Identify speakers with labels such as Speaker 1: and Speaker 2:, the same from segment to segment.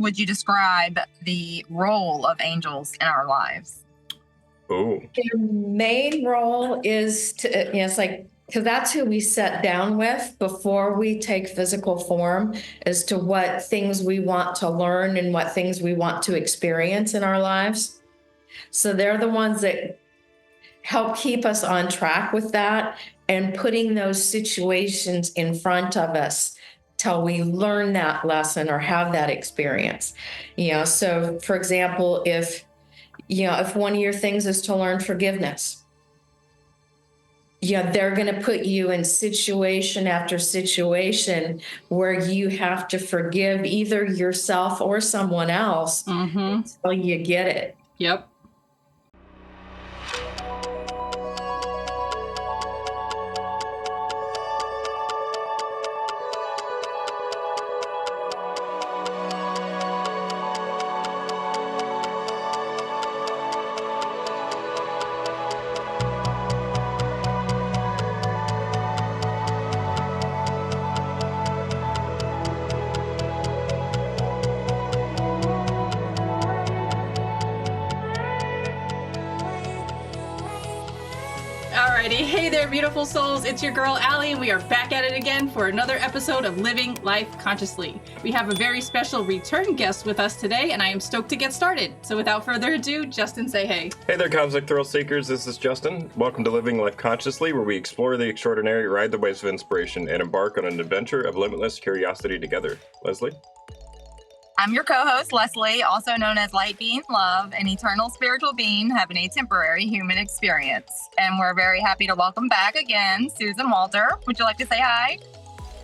Speaker 1: would you describe the role of angels in our lives?
Speaker 2: Oh,
Speaker 3: Their main role is to, it's like, because that's who we sit down with before we take physical form as to what things we want to learn and what things we want to experience in our lives. So they're the ones that help keep us on track with that and putting those situations in front of us till we learn that lesson or have that experience. So for example, if one of your things is to learn forgiveness, they're going to put you in situation after situation where you have to forgive either yourself or someone else until you get it.
Speaker 4: Yep. Alrighty, hey there beautiful souls, it's your girl Allie and we are back at it again for another episode of Living Life Consciously. We have a very special return guest with us today and I am stoked to get started. So without further ado, Justin, say hey.
Speaker 2: hey there, Cosmic Thrill Seekers. This is Justin. Welcome to Living Life Consciously, where we explore the extraordinary, ride the waves of inspiration, and embark on an adventure of limitless curiosity together. Leslie?
Speaker 1: I'm your co-host, Leslie, also known as Light Being Love, an eternal spiritual being having a temporary human experience. And we're very happy to welcome back again, Susan Walter. Would you like to say hi?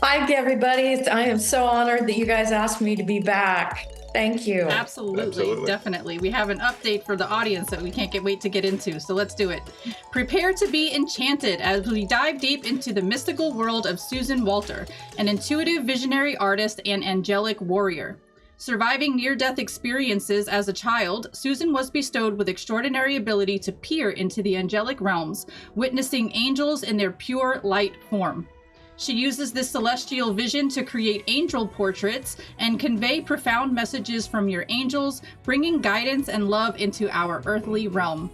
Speaker 3: Hi, everybody. I am so honored that you guys asked me to be back. Thank you.
Speaker 4: Absolutely, definitely. We have an update for the audience that we can't wait to get into, so let's do it. Prepare to be enchanted as we dive deep into the mystical world of Susan Walter, an intuitive visionary artist and angelic warrior. Surviving near-death experiences as a child, Susan was bestowed with extraordinary ability to peer into the angelic realms, witnessing angels in their pure light form. She uses this celestial vision to create angel portraits and convey profound messages from your angels, bringing guidance and love into our earthly realm.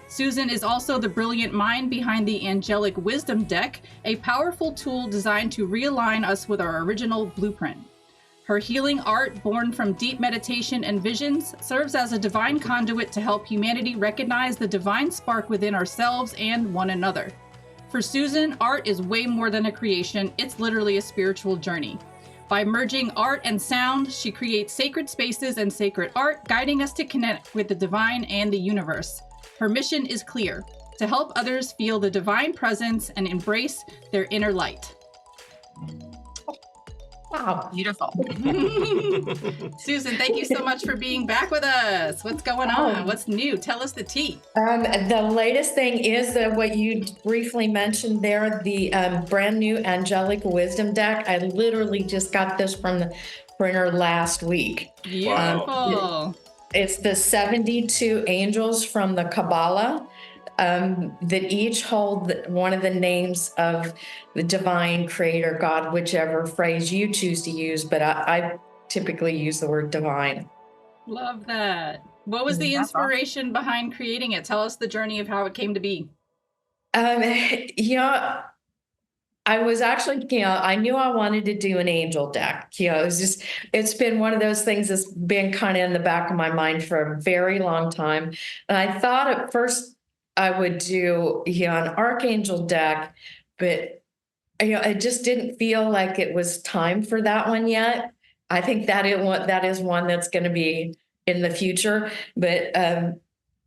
Speaker 4: Susan is also the brilliant mind behind the Angelic Wisdom Deck, a powerful tool designed to realign us with our original blueprint. Her healing art, born from deep meditation and visions, serves as a divine conduit to help humanity recognize the divine spark within ourselves and one another. For Susan, art is way more than a creation, it's literally a spiritual journey. By merging art and sound, she creates sacred spaces and sacred art, guiding us to connect with the divine and the universe. Her mission is clear: to help others feel the divine presence and embrace their inner light.
Speaker 1: Wow, beautiful.
Speaker 4: Susan, thank you so much for being back with us. What's going on? What's new? Tell us the tea.
Speaker 3: The latest thing is that what you briefly mentioned there, the brand new Angelic Wisdom Deck. I literally just got this from the printer last week.
Speaker 4: Beautiful.
Speaker 3: It's the 72 angels from the Kabbalah. That each hold one of the names of the divine creator, God, whichever phrase you choose to use, but I typically use the word divine.
Speaker 4: Love that. What was the inspiration behind creating it? Tell us the journey of how it came to be.
Speaker 3: I was actually, I knew I wanted to do an angel deck. It's been one of those things that's been kind of in the back of my mind for a very long time. And I thought at first I would do, an archangel deck, but, it just didn't feel like it was time for that one yet. I think that is one that's going to be in the future. But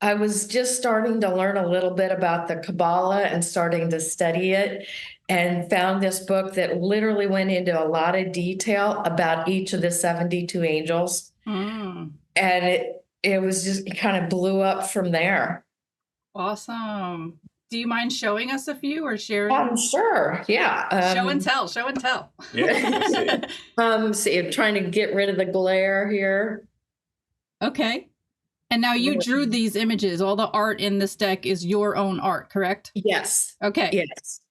Speaker 3: I was just starting to learn a little bit about the Kabbalah and starting to study it, and found this book that literally went into a lot of detail about each of the 72 angels. And it was just, it kind of blew up from there.
Speaker 4: Awesome. Do you mind showing us a few or sharing?
Speaker 3: Sure. Yeah.
Speaker 4: Show and tell. Show and tell.
Speaker 2: Yeah.
Speaker 3: See, I'm trying to get rid of the glare here.
Speaker 4: Okay. And now you drew these images. All the art in this deck is your own art, correct?
Speaker 3: Yes.
Speaker 4: Okay.
Speaker 3: Yes.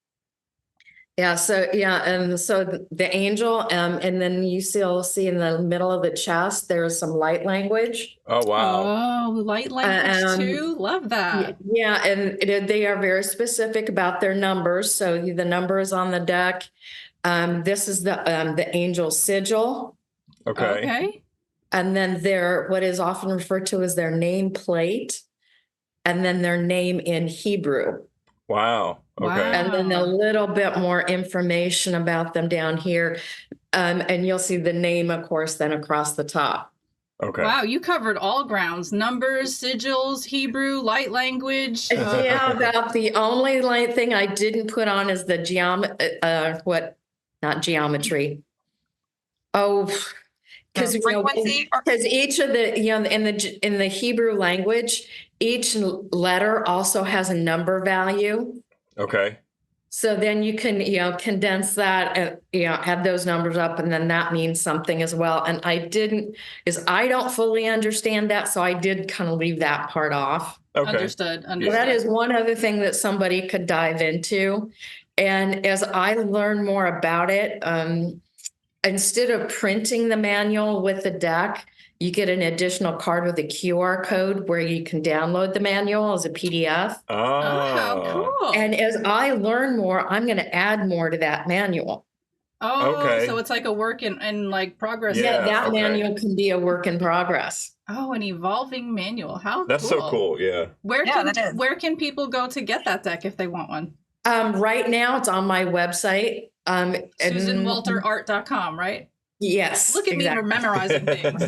Speaker 3: Yeah, so yeah, and so the angel, and then you'll see in the middle of the chest, there's some light language.
Speaker 2: Oh, wow.
Speaker 4: Oh, light language
Speaker 3: Um,
Speaker 4: too. Love that.
Speaker 3: Yeah, and they are very specific about their numbers. So the number is on the deck. This is the angel sigil,
Speaker 2: Okay.
Speaker 4: Okay.
Speaker 3: and then their what is often referred to as their name plate, and then their name in Hebrew.
Speaker 2: Wow. Okay.
Speaker 4: Wow.
Speaker 3: And then a little bit more information about them down here. And you'll see the name, of course, then across the top.
Speaker 2: Okay.
Speaker 4: Wow, you covered all grounds: numbers, sigils, Hebrew, light language.
Speaker 3: Yeah, about the only light thing I didn't put on is the not geometry. Oh, because
Speaker 1: frequency.
Speaker 3: because each of the in the Hebrew language, each letter also has a number value.
Speaker 2: Okay.
Speaker 3: So then you can, condense that and, have those numbers up, and then that means something as well. And I don't fully understand that. So I did kind of leave that part off.
Speaker 2: Okay.
Speaker 4: Understood.
Speaker 3: Well, that is one other thing that somebody could dive into. And as I learn more about it, instead of printing the manual with the deck, you get an additional card with a QR code where you can download the manual as a PDF.
Speaker 4: Oh, cool.
Speaker 3: And as I learn more, I'm going to add more to that manual.
Speaker 4: Oh,
Speaker 2: Okay.
Speaker 4: so it's like a work in like progress.
Speaker 2: Yeah,
Speaker 3: That
Speaker 2: okay.
Speaker 3: manual can be a work in progress.
Speaker 4: Oh, an evolving manual. How
Speaker 2: That's
Speaker 4: cool.
Speaker 2: so cool. Yeah.
Speaker 4: Where
Speaker 1: Yeah,
Speaker 4: can
Speaker 1: that is.
Speaker 4: where can people go to get that deck if they want one?
Speaker 3: Right now, it's on my website.
Speaker 4: SusanWalterArt.com, right?
Speaker 3: Yes.
Speaker 4: Look at me memorizing things.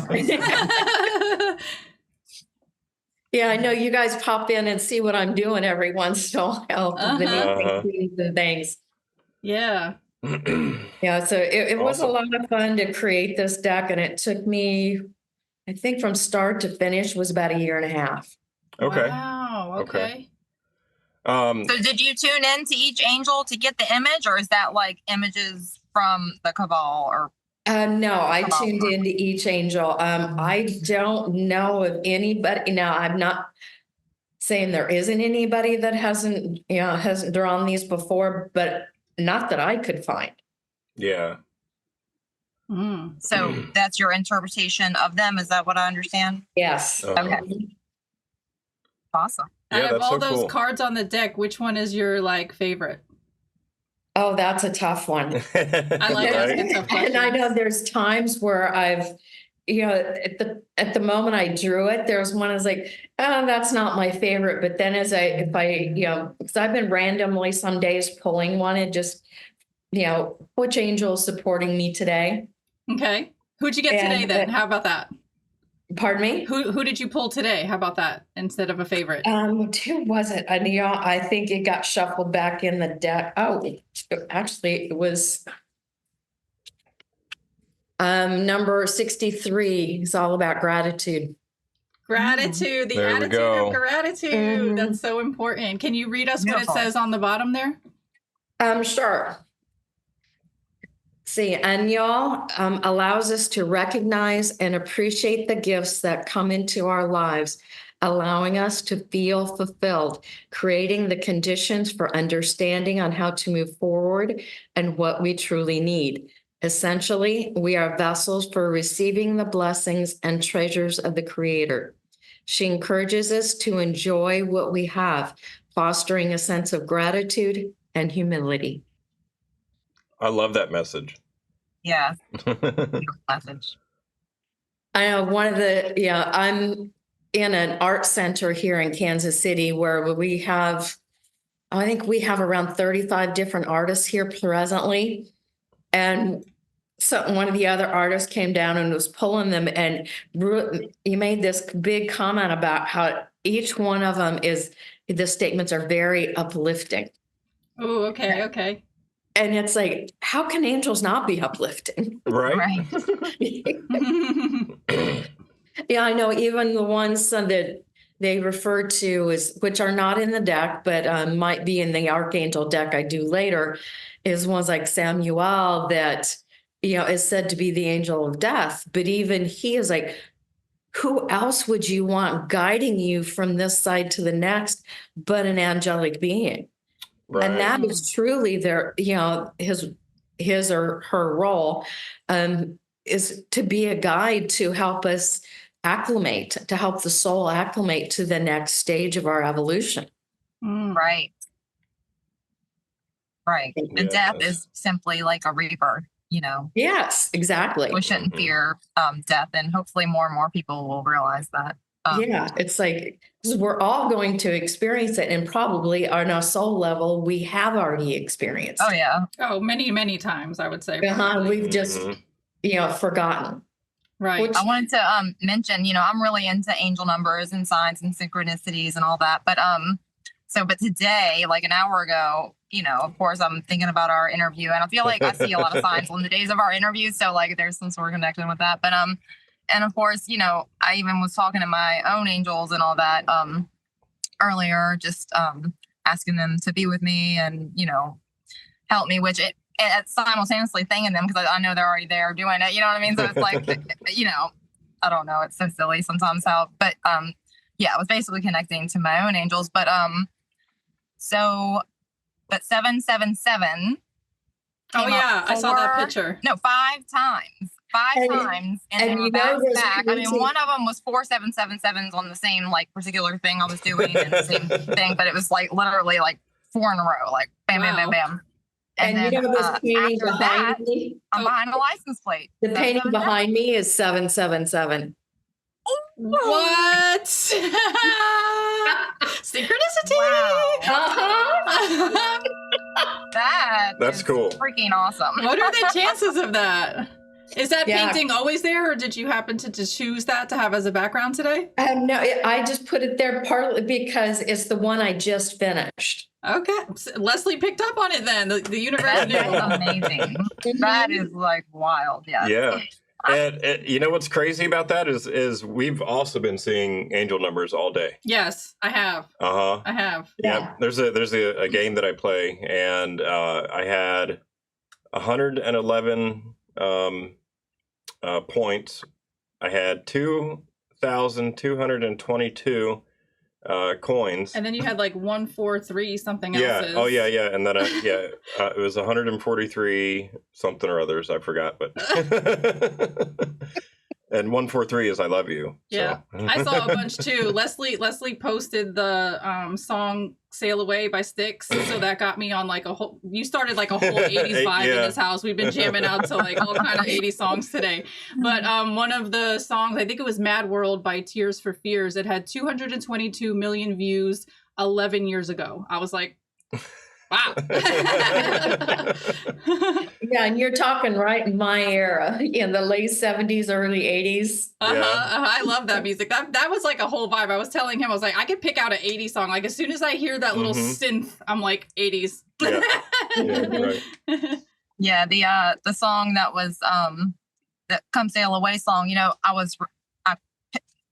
Speaker 3: Yeah, I know you guys pop in and see what I'm doing every once in a while. The
Speaker 2: Uh-huh.
Speaker 3: new and things.
Speaker 4: Yeah.
Speaker 3: Yeah, so it was a
Speaker 2: Awesome.
Speaker 3: lot of fun to create this deck, and it took me, I think from start to finish was about a year and a half.
Speaker 2: Okay.
Speaker 4: Wow. Okay.
Speaker 2: Um,
Speaker 1: So did you tune in to each angel to get the image, or is that like images from the Cabal? Or
Speaker 3: No, I tuned into each angel. I don't know of anybody. Now, I'm not saying there isn't anybody that hasn't drawn these before, but not that I could find.
Speaker 2: yeah.
Speaker 4: Mm.
Speaker 1: so that's your interpretation of them? Is that what I understand?
Speaker 3: Yes.
Speaker 2: Uh-huh.
Speaker 1: Okay. Awesome.
Speaker 2: Yeah,
Speaker 4: Out of
Speaker 2: that's
Speaker 4: all
Speaker 2: so
Speaker 4: those
Speaker 2: cool.
Speaker 4: cards on the deck, which one is your like favorite?
Speaker 3: Oh, that's a tough one.
Speaker 4: I like asking tough questions.
Speaker 3: And I know there's times where I've, at the moment I drew it, there's one I was like, oh, that's not my favorite. But then because I've been randomly some days pulling one and just, which angel is supporting me today?
Speaker 4: Okay. Who'd you get today then? How about that?
Speaker 3: Pardon me?
Speaker 4: Who did you pull today? How about that instead of a favorite?
Speaker 3: Who was it? I think it got shuffled back in the deck. Oh, actually, it was number 63. It's all about gratitude.
Speaker 4: Gratitude, the
Speaker 2: There we
Speaker 4: attitude
Speaker 2: go.
Speaker 4: of gratitude.
Speaker 3: Mhm.
Speaker 4: That's so important. Can you read us
Speaker 1: Beautiful.
Speaker 4: what it says on the bottom there?
Speaker 3: Sure. See, Anyal allows us to recognize and appreciate the gifts that come into our lives, allowing us to feel fulfilled, creating the conditions for understanding on how to move forward and what we truly need. Essentially, we are vessels for receiving the blessings and treasures of the Creator. She encourages us to enjoy what we have, fostering a sense of gratitude and humility.
Speaker 2: I love that message.
Speaker 1: Yeah. Beautiful message.
Speaker 3: I know I'm in an art center here in Kansas City where I think we have around 35 different artists here presently. And so one of the other artists came down and was pulling them, and he made this big comment about how each one of them the statements are very uplifting.
Speaker 4: Oh, okay, okay.
Speaker 3: And it's like, how can angels not be uplifting?
Speaker 2: Right?
Speaker 3: Yeah, I know. Even the ones that they refer to which are not in the deck, but might be in the Archangel deck I do later, is ones like Samuel that, is said to be the angel of death. But even he is like, who else would you want guiding you from this side to the next but an angelic being?
Speaker 2: Right.
Speaker 3: And that is truly their, his or her role, is to be a guide to help us acclimate, to help the soul acclimate to the next stage of our evolution.
Speaker 1: Right. Right. And death
Speaker 2: Yes.
Speaker 1: is simply like a rebirth,
Speaker 3: Yes, exactly.
Speaker 1: We shouldn't fear death, and hopefully more and more people will realize that.
Speaker 3: Yeah, it's like, 'cause we're all going to experience it, and probably on a soul level, we have already experienced.
Speaker 1: Oh yeah.
Speaker 4: Oh, many, many times, I would say.
Speaker 3: We've just, forgotten.
Speaker 4: Right.
Speaker 3: Which-
Speaker 1: I wanted to mention, I'm really into angel numbers and signs and synchronicities and all that. But but today, like an hour ago, of course, I'm thinking about our interview, and I feel like I see a lot of signs on the days of our interviews. So like there's some sort of connection with that. But and of course, I even was talking to my own angels and all that earlier, just asking them to be with me and, help me, which it simultaneously thanking them because I know they're already there doing it. You know what I mean? So it's like, I don't know. It's so silly sometimes how, but yeah, I was basically connecting to my own angels. But 777.
Speaker 4: Oh yeah, I saw that picture.
Speaker 1: No, 5 times. Times, and they were back. I mean, one of them was 4 777s on the same like particular thing I was doing, and the same thing, but it was like literally like 4 in a row, like bam, bam, bam, bam.
Speaker 3: And
Speaker 1: then,
Speaker 3: this painting
Speaker 1: after
Speaker 3: behind
Speaker 1: that,
Speaker 3: me,
Speaker 1: I'm behind the license plate.
Speaker 3: the painting behind me is 777.
Speaker 4: What? Synchronicity.
Speaker 3: Wow.
Speaker 2: That's cool.
Speaker 1: Freaking awesome.
Speaker 4: What are the chances of that? Is that
Speaker 3: Yeah.
Speaker 4: painting always there, or did you happen to just choose that to have as a background today?
Speaker 3: No, I just put it there partly because it's the one I just finished.
Speaker 4: Okay. Leslie picked up on it then. The universe
Speaker 1: That
Speaker 4: knew.
Speaker 1: is amazing. That is like wild. Yeah.
Speaker 2: Yeah. And you know what's crazy about that is we've also been seeing angel numbers all day.
Speaker 4: Yes, I have.
Speaker 2: Uh-huh.
Speaker 4: I have.
Speaker 2: Yeah. There's a game that I play, and I had 111 points. I had 2,222 coins.
Speaker 4: And then you had like 143 something
Speaker 2: Yeah.
Speaker 4: else's.
Speaker 2: Oh yeah. And then it was 143 something or others. I forgot, but and 143 is I love you.
Speaker 4: Yeah.
Speaker 2: So.
Speaker 4: I saw a bunch too. Leslie posted the song Sail Away by Styx. So that got me on like you started like a whole 80s vibe in this house. We've been jamming out to like all kind of 80s songs today. But one of the songs, I think it was Mad World by Tears for Fears. It had 222 million views 11 years ago. I was like, wow.
Speaker 3: Yeah, and you're talking right in my era, in the late 70s, early 80s.
Speaker 4: I love that music. That was like a whole vibe. I was telling him, I was like, I could pick out an 80s song. Like as soon as I hear that little synth, I'm like 80s.
Speaker 2: Yeah. Right.
Speaker 1: Yeah, the song that was that Come Sail Away song, I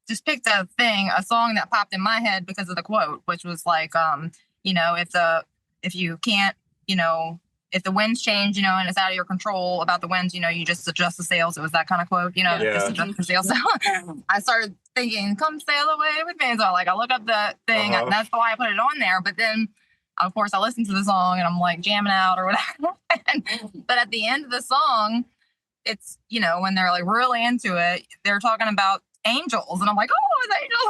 Speaker 1: just picked a song that popped in my head because of the quote, which was like if you can't, if the winds change, and it's out of your control about the winds, you just adjust the sails. It was that kind of quote, just adjust the sails. So I started thinking, come sail away with me. So I look up the thing, and that's why I put it on there. But then, of course, I listened to the song and I'm like jamming out or whatever. But at the end of the song, it's, when they're like really into it, they're talking about angels, and I'm like, oh, it's angels,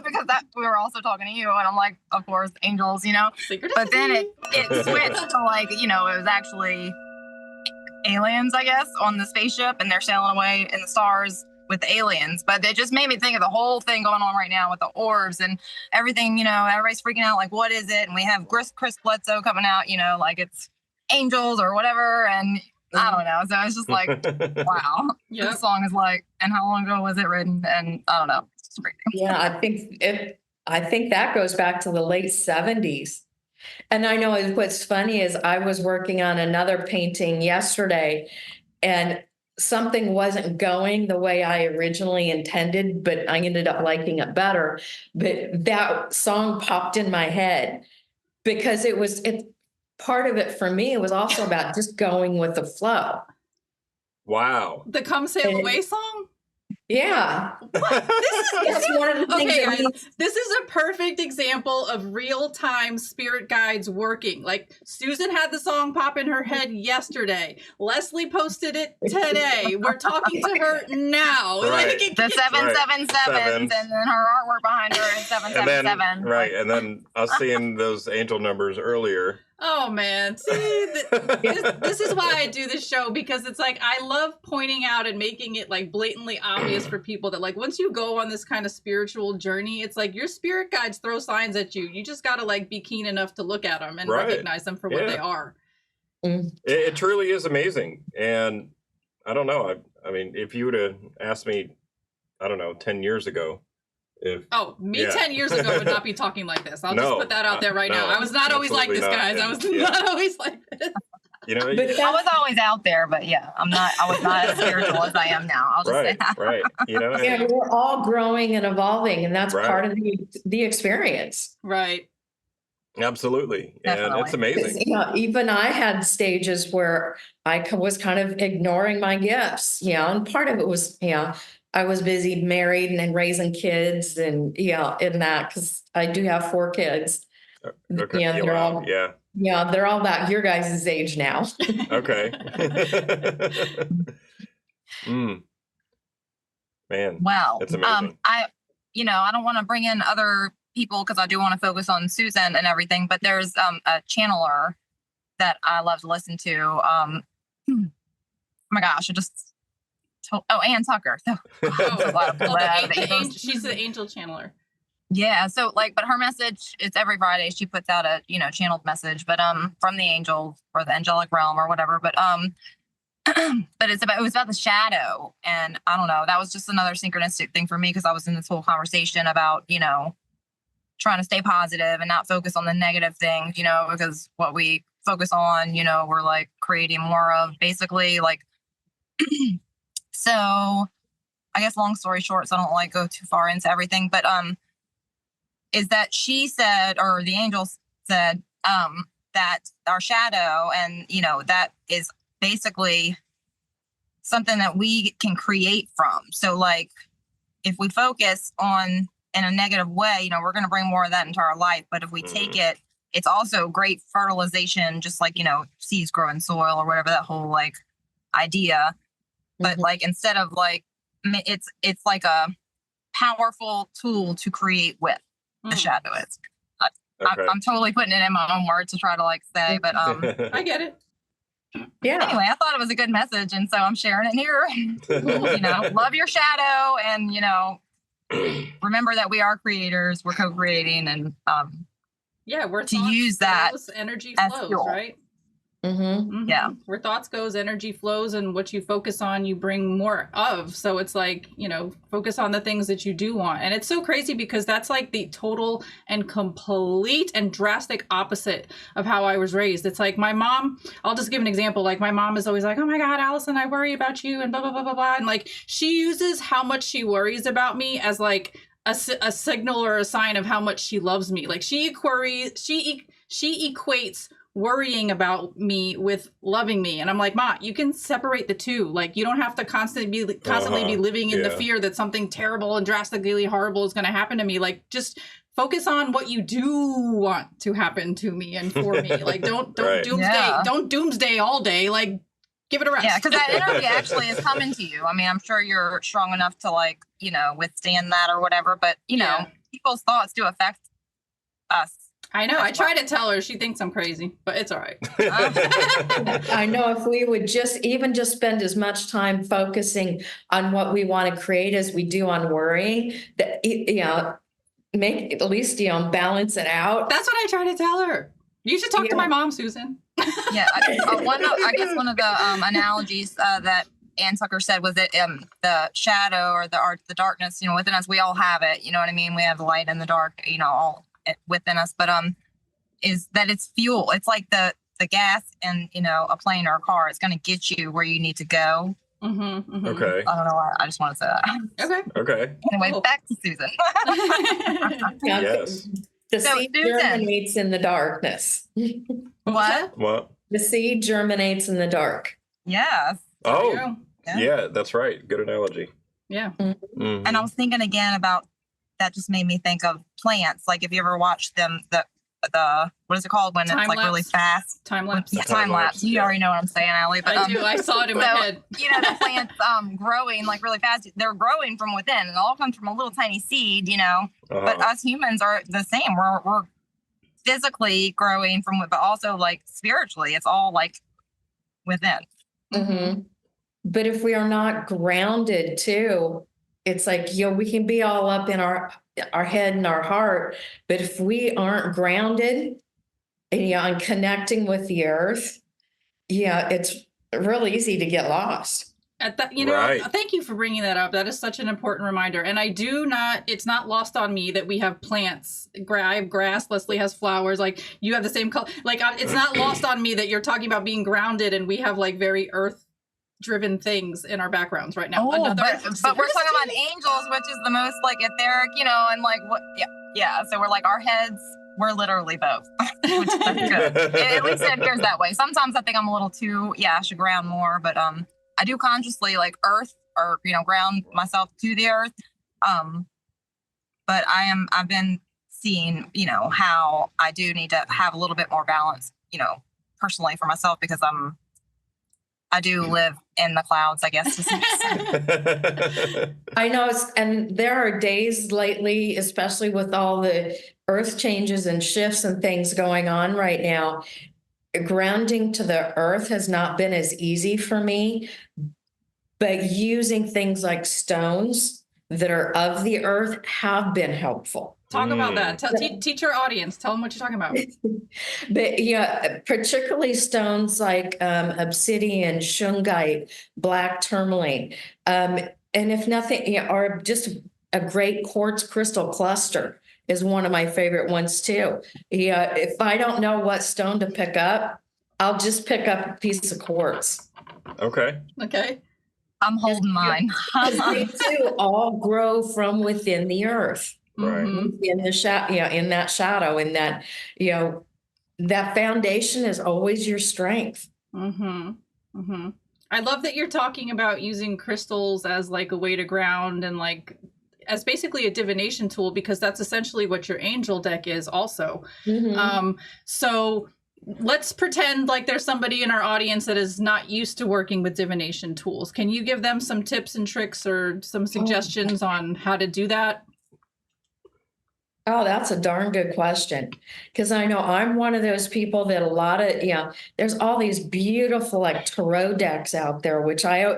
Speaker 1: because that we were also talking to you, and I'm like, of course, angels, but then it switched to like, it was actually aliens, I guess, on the spaceship, and they're sailing away in the stars with the aliens. But it just made me think of the whole thing going on right now with the orbs and everything. Everybody's freaking out, like, what is it? And we have Chris Bledsoe coming out, like it's angels or whatever, and I don't know. So it's just like, wow. Yep. This song is like, and how long ago was it written? And I don't know. It's crazy.
Speaker 3: Yeah, I think that goes back to the late 70s. And I know what's funny is I was working on another painting yesterday, and something wasn't going the way I originally intended, but I ended up liking it better. But that song popped in my head because part of it for me, it was also about just going with the flow.
Speaker 2: Wow.
Speaker 4: The Come Sail Away song?
Speaker 3: Yeah.
Speaker 4: What?
Speaker 3: That's one of the things
Speaker 4: Okay,
Speaker 3: that
Speaker 4: guys,
Speaker 3: needs-
Speaker 4: this is a perfect example of real-time spirit guides working. Like, Susan had the song pop in her head yesterday. Leslie posted it today. We're talking to her now.
Speaker 2: Right.
Speaker 1: The 777s,
Speaker 2: Sevens.
Speaker 1: and then her artwork behind her is
Speaker 2: And
Speaker 1: 777.
Speaker 2: then, right, and then us seeing those angel numbers earlier.
Speaker 4: Oh man, see, this is why I do this show, because it's like I love pointing out and making it like blatantly obvious for people that like once you go on this kind of spiritual journey, it's like your spirit guides throw signs at you. You just gotta like be keen enough to look at them and
Speaker 2: Right.
Speaker 4: recognize them for what they are.
Speaker 2: It truly is amazing. And I don't know. I mean, if you would have asked me, I don't know, 10 years ago,
Speaker 4: Me 10 years ago would not be talking like this. I'll just put that out there right now. I was not always like this, guys. I was not always like this.
Speaker 2: You know,
Speaker 3: But
Speaker 1: I was always out there, but yeah, I was not as spiritual as I am now. I'll just say that.
Speaker 2: right. You know,
Speaker 3: Yeah, we're all growing and evolving, and that's
Speaker 2: Right.
Speaker 3: part of the experience.
Speaker 4: Right.
Speaker 2: absolutely. And
Speaker 1: Definitely.
Speaker 2: it's amazing.
Speaker 3: You know, even I had stages where I was kind of ignoring my gifts, and part of it was, I was busy married and raising kids and, in that, because I do have 4 kids.
Speaker 2: Okay.
Speaker 3: Yeah, they're all,
Speaker 2: Yeah.
Speaker 3: they're all about your guys' age now.
Speaker 2: Okay. Man.
Speaker 1: Well,
Speaker 2: It's amazing.
Speaker 1: I don't want to bring in other people because I do want to focus on Susan and everything, but there's a channeler that I love to listen to. Oh my gosh, I just told, Ann Tucker. So,
Speaker 4: She's the angel channeler.
Speaker 1: yeah, so but her message, it's every Friday she puts out a channeled message, but from the angels or the angelic realm or whatever, but but it was about the shadow, and I don't know, that was just another synchronistic thing for me because I was in this whole conversation about trying to stay positive and not focus on the negative things, because what we focus on, we're like creating more of, basically. So I guess long story short, so I don't go too far into everything, but is that she said, or the angels said, that our shadow, and that is basically something that we can create from. So if we focus on in a negative way, we're going to bring more of that into our life. But if we take it, it's also great fertilization, just seeds grow in soil or whatever, that whole idea. But instead of it's like a powerful tool to create with. The shadow is.
Speaker 2: Okay.
Speaker 1: I'm totally putting it in my own words to try to say, but
Speaker 4: I get it.
Speaker 3: Yeah.
Speaker 1: Anyway, I thought it was a good message, and so I'm sharing it here. Love your shadow, and remember that we are creators. We're co-creating, and
Speaker 4: we're
Speaker 1: to use that
Speaker 4: energy
Speaker 1: as
Speaker 4: flows,
Speaker 1: fuel.
Speaker 4: right?
Speaker 1: Yeah,
Speaker 4: where thoughts goes, energy flows, and what you focus on, you bring more of. So it's focus on the things that you do want. And it's so crazy because that's the total and complete and drastic opposite of how I was raised. It's my mom, I'll just give an example. My mom is always oh my God, Allison, I worry about you and blah, blah, blah, blah, blah. And she uses how much she worries about me as a signal or a sign of how much she loves me. She equates worrying about me with loving me, and I'm Ma, you can separate the two. You don't have to constantly be living in the fear that something terrible and drastically horrible is going to happen to me. Just focus on what you do want to happen to me and for me. Don't doomsday all day. Give it a rest.
Speaker 1: Yeah, because that energy actually is coming to you. I mean, I'm sure you're strong enough to withstand that or whatever, but people's thoughts do affect us.
Speaker 4: I know. I try to tell her. She thinks I'm crazy, but it's all right.
Speaker 3: I know if we would just spend as much time focusing on what we want to create as we do on worrying, that make at least balance it out.
Speaker 4: That's what I try to tell her. You should talk to my mom, Susan.
Speaker 1: Yeah, I guess one of the analogies that Ann Tucker said was that the shadow or the darkness, within us, we all have it. You know what I mean? We have the light and the dark, all within us, but is that it's fuel. It's like the gas in a plane or a car. It's going to get you where you need to go.
Speaker 2: Okay.
Speaker 1: I don't know why. I just want to say that.
Speaker 2: Okay.
Speaker 1: Anyway,
Speaker 4: Cool.
Speaker 1: Back to Susan.
Speaker 2: Yes.
Speaker 3: The seed germinates in the darkness.
Speaker 1: What?
Speaker 3: The seed germinates in the dark.
Speaker 1: Yes.
Speaker 2: Oh, yeah, that's right. Good analogy.
Speaker 4: Yeah.
Speaker 2: Mhm.
Speaker 1: And I was thinking again about that. Just made me think of plants. Like if you ever watched them, the what is it called when
Speaker 4: Time
Speaker 1: it's like really
Speaker 4: lapse.
Speaker 1: fast?
Speaker 4: Time lapse.
Speaker 1: Yeah,
Speaker 2: Time
Speaker 1: time lapse.
Speaker 2: lapse,
Speaker 1: You
Speaker 2: yeah.
Speaker 1: already know what I'm saying, Allie. But
Speaker 4: I do. I saw it in my head.
Speaker 1: you know, the plants growing like really fast. They're growing from within. It all comes from a little tiny seed, you know. But us humans are the same. We're physically growing from, but also like spiritually, it's all like within.
Speaker 3: Mhm. But if we are not grounded too, it's like, we can be all up in our head and our heart, but if we aren't grounded and, and connecting with the earth, it's really easy to get lost.
Speaker 4: At that,
Speaker 2: Right.
Speaker 4: thank you for bringing that up. That is such an important reminder. And it's not lost on me that we have plants. I have grass. Leslie has flowers. Like you have the same color. Like it's not lost on me that you're talking about being grounded and we have like very earth driven things in our backgrounds right now.
Speaker 1: But we're talking about angels, which is the most like etheric, you know, and like what, yeah. So we're like our heads, we're literally both, which that's good. At least it appears that way. Sometimes I think I'm a little too, I should ground more, but I do consciously like earth or ground myself to the earth. But I've been seeing, how I do need to have a little bit more balance, personally for myself because I do live in the clouds, I guess.
Speaker 3: I know, and there are days lately, especially with all the earth changes and shifts and things going on right now, grounding to the earth has not been as easy for me, but using things like stones that are of the earth have been helpful.
Speaker 4: Talk about that. Teach our audience. Tell them what you're talking about.
Speaker 3: But particularly stones like obsidian, shungite, black tourmaline, and if nothing, or just a great quartz crystal cluster is one of my favorite ones too. If I don't know what stone to pick up, I'll just pick up a piece of quartz.
Speaker 2: Okay.
Speaker 1: I'm holding mine.
Speaker 3: They too all grow from within the earth.
Speaker 2: Right.
Speaker 3: In the in that shadow, in that, that foundation is always your strength.
Speaker 4: I love that you're talking about using crystals as like a way to ground and like as basically a divination tool, because that's essentially what your angel deck is also. So let's pretend like there's somebody in our audience that is not used to working with divination tools. Can you give them some tips and tricks or some suggestions on how to do that?
Speaker 3: Oh, that's a darn good question. Because I know I'm one of those people that a lot of, there's all these beautiful like tarot decks out there, which I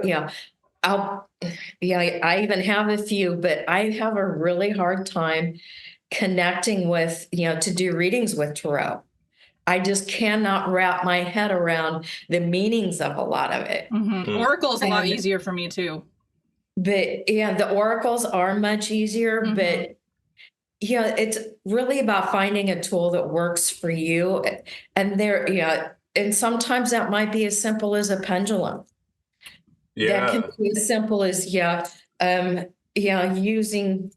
Speaker 3: even have a few, but I have a really hard time connecting with, to do readings with tarot. I just cannot wrap my head around the meanings of a lot of it.
Speaker 4: Oracle is a lot easier for me too.
Speaker 3: But the oracles are much easier, but it's really about finding a tool that works for you. And and sometimes that might be as simple as a pendulum. That can be as simple as, using,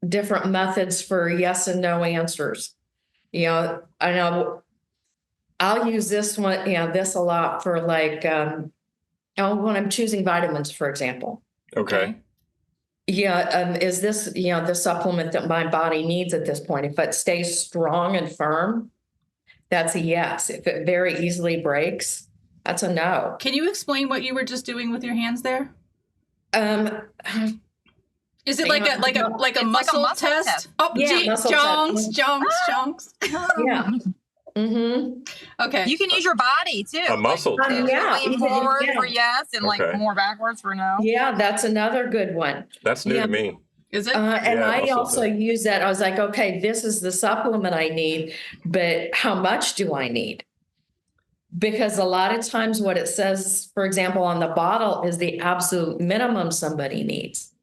Speaker 3: different methods for yes and no answers. I know I'll use this one, this a lot for like, when I'm choosing vitamins, for example.
Speaker 2: Okay.
Speaker 3: Is this, the supplement that my body needs at this point? If it stays strong and firm, that's a yes. If it very easily breaks, that's a no.
Speaker 4: Can you explain what you were just doing with your hands there? Is it like a muscle test? Oh,
Speaker 3: yeah,
Speaker 4: jonks.
Speaker 3: Yeah.
Speaker 4: Okay.
Speaker 1: You can use your body too.
Speaker 2: A muscle test.
Speaker 1: Lean forward for yes and like more backwards for no.
Speaker 3: Yeah, that's another good one.
Speaker 2: That's new to me.
Speaker 4: Is it?
Speaker 3: And I also use that. I was like, okay, this is the supplement I need, but how much do I need? Because a lot of times what it says, for example, on the bottle is the absolute minimum somebody needs.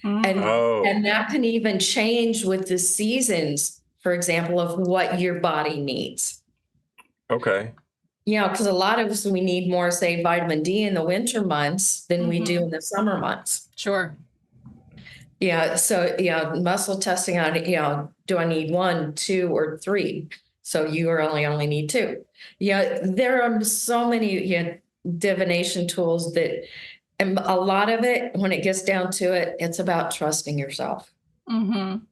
Speaker 3: And that can even change with the seasons, for example, of what your body needs.
Speaker 2: Okay.
Speaker 3: Because a lot of us, we need more, say, vitamin D in the winter months than we do in the summer months.
Speaker 4: Sure.
Speaker 3: So, muscle testing on, do I need 1, 2, or 3? So you only need 2. There are so many divination tools that And a lot of it, when it gets down to it, it's about trusting yourself.
Speaker 4: Mm-hmm.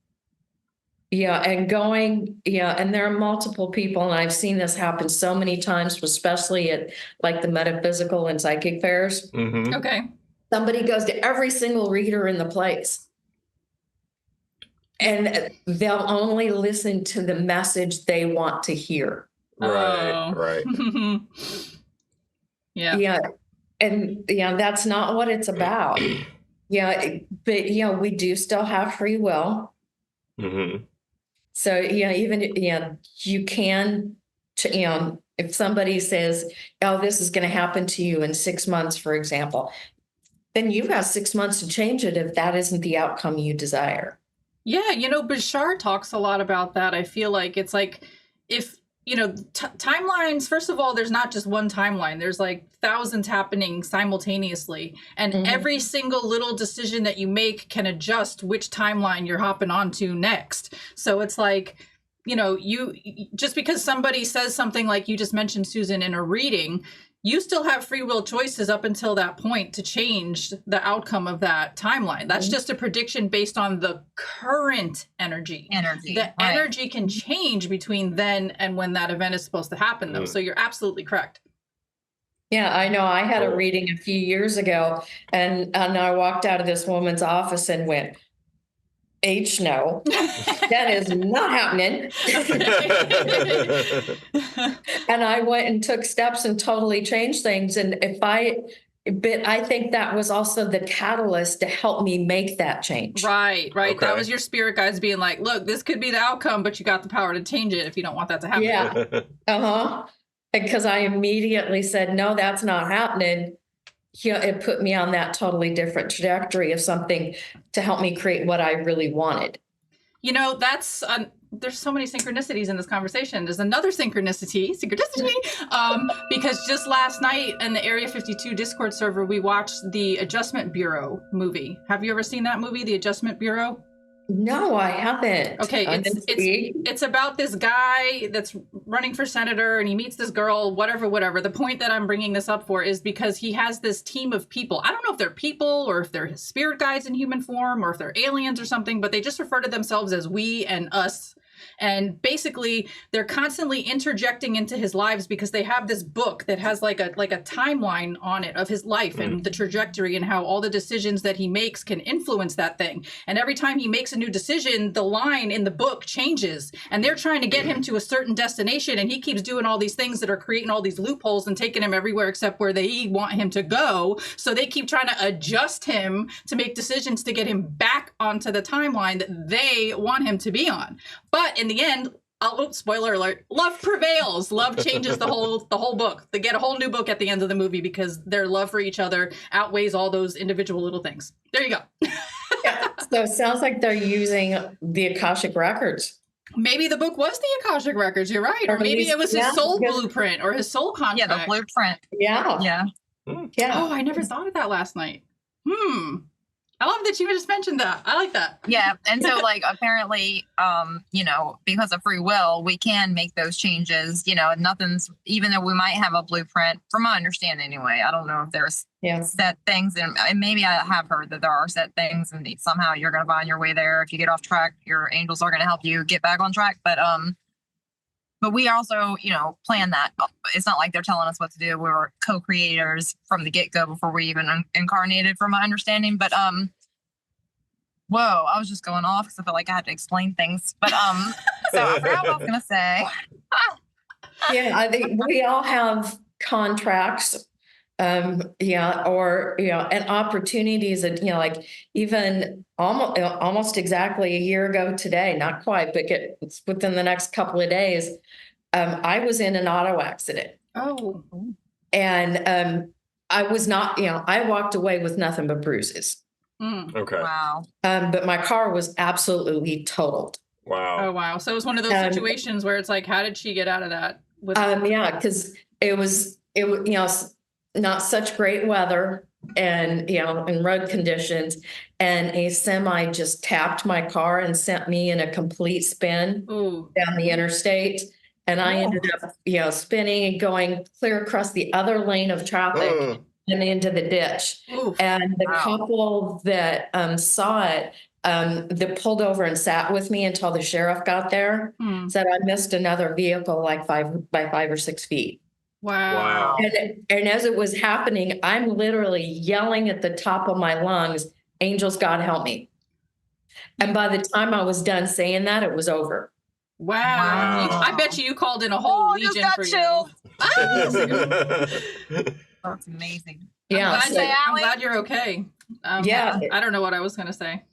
Speaker 3: Yeah, and and there are multiple people, and I've seen this happen so many times, especially at like the metaphysical and psychic fairs.
Speaker 2: Mm-hmm.
Speaker 4: Okay.
Speaker 3: Somebody goes to every single reader in the place, and they'll only listen to the message they want to hear.
Speaker 2: Right,
Speaker 4: Oh.
Speaker 2: right.
Speaker 4: Yeah.
Speaker 3: Yeah, and that's not what it's about. Yeah, but we do still have free will.
Speaker 2: Mm-hmm.
Speaker 3: So even you can, if somebody says, "Oh, this is going to happen to you in 6 months," for example, then you've got 6 months to change it if that isn't the outcome you desire.
Speaker 4: Yeah, Bashar talks a lot about that. I feel like it's like if, timelines, first of all, there's not just one timeline. There's like thousands happening simultaneously. And every single little decision that you make can adjust which timeline you're hopping onto next. So it's like, you just because somebody says something like you just mentioned, Susan, in a reading, you still have free will choices up until that point to change the outcome of that timeline. That's just a prediction based on the current energy. The energy can change between then and when that event is supposed to happen, though. So you're absolutely correct. Yeah,
Speaker 3: I know. I had a reading a few years ago, and I walked out of this woman's office and went, H no, that is not happening. And I went and took steps and totally changed things. And but I think that was also the catalyst to help me make that change.
Speaker 4: Right.
Speaker 2: Okay.
Speaker 4: That was your spirit guides being like, look, this could be the outcome, but you got the power to change it if you don't want that to happen.
Speaker 3: Yeah. Because I immediately said, no, that's not happening. It put me on that totally different trajectory of something to help me create what I really wanted.
Speaker 4: That's there's so many synchronicities in this conversation. There's another synchronicity, because just last night in the Area 52 Discord server, we watched the Adjustment Bureau movie. Have you ever seen that movie, The Adjustment Bureau?
Speaker 3: No, I haven't.
Speaker 4: Okay, it's about this guy that's running for senator, and he meets this girl, whatever. The point that I'm bringing this up for is because he has this team of people. I don't know if they're people or if they're his spirit guides in human form or if they're aliens or something, but they just refer to themselves as we and us. And basically, they're constantly interjecting into his lives because they have this book that has like a timeline on it of his life and the trajectory and how all the decisions that he makes can influence that thing. And every time he makes a new decision, the line in the book changes. And they're trying to get him to a certain destination, and he keeps doing all these things that are creating all these loopholes and taking him everywhere except where they want him to go. So they keep trying to adjust him to make decisions to get him back onto the timeline that they want him to be on. But in the end, spoiler alert, love prevails. Love changes the whole book. They get a whole new book at the end of the movie because their love for each other outweighs all those individual little things. There you go.
Speaker 3: Yeah, so it sounds like they're using the Akashic Records.
Speaker 4: Maybe the book was the Akashic Records. You're right. Or maybe it was his soul blueprint or his soul contract.
Speaker 1: Yeah, the blueprint.
Speaker 3: Yeah.
Speaker 4: Oh, I never thought of that last night. I love that you just mentioned that. I like that.
Speaker 1: Yeah. And so apparently, because of free will, we can make those changes. Nothing's, even though we might have a blueprint, from my understanding anyway. I don't know if there's set things, and maybe I have heard that there are set things and somehow you're going to find your way there. If you get off track, your angels are going to help you get back on track. But we also, plan that. It's not like they're telling us what to do. We were co-creators from the get-go before we even incarnated, from my understanding. But, whoa, I was just going off because I felt like I had to explain things. But, so I forgot what I was going to say.
Speaker 3: I think we all have contracts, and opportunities that, even almost exactly a year ago today, not quite, but it's within the next couple of days. I was in an auto accident.
Speaker 4: Oh.
Speaker 3: And I was not, I walked away with nothing but bruises.
Speaker 2: Okay.
Speaker 1: Wow.
Speaker 3: But my car was absolutely totaled.
Speaker 2: Wow.
Speaker 4: Oh, wow. So it was one of those situations where it's like, how did she get out of that?
Speaker 3: Because it was, not such great weather and, in road conditions, and a semi just tapped my car and sent me in a complete spin down the interstate. And I ended up, spinning and going clear across the other lane of traffic and into the ditch.
Speaker 4: Oof.
Speaker 3: And the
Speaker 1: Wow.
Speaker 3: couple that saw it, that pulled over and sat with me until the sheriff got there,
Speaker 4: Hmm.
Speaker 3: said I missed another vehicle like 5 or 6 feet.
Speaker 4: Wow.
Speaker 3: And as it was happening, I'm literally yelling at the top of my lungs, angels, God help me. And by the time I was done saying that, it was over.
Speaker 4: Wow.
Speaker 1: Wow.
Speaker 4: I bet you called in a whole
Speaker 1: Oh, I just
Speaker 4: legion
Speaker 1: got
Speaker 4: for
Speaker 1: chills.
Speaker 4: you.
Speaker 1: That's amazing.
Speaker 3: Yeah.
Speaker 4: I'm
Speaker 3: So,
Speaker 4: glad, I'm
Speaker 1: Allie?
Speaker 4: glad you're okay.
Speaker 3: Yeah.
Speaker 4: I don't know what I was going to say.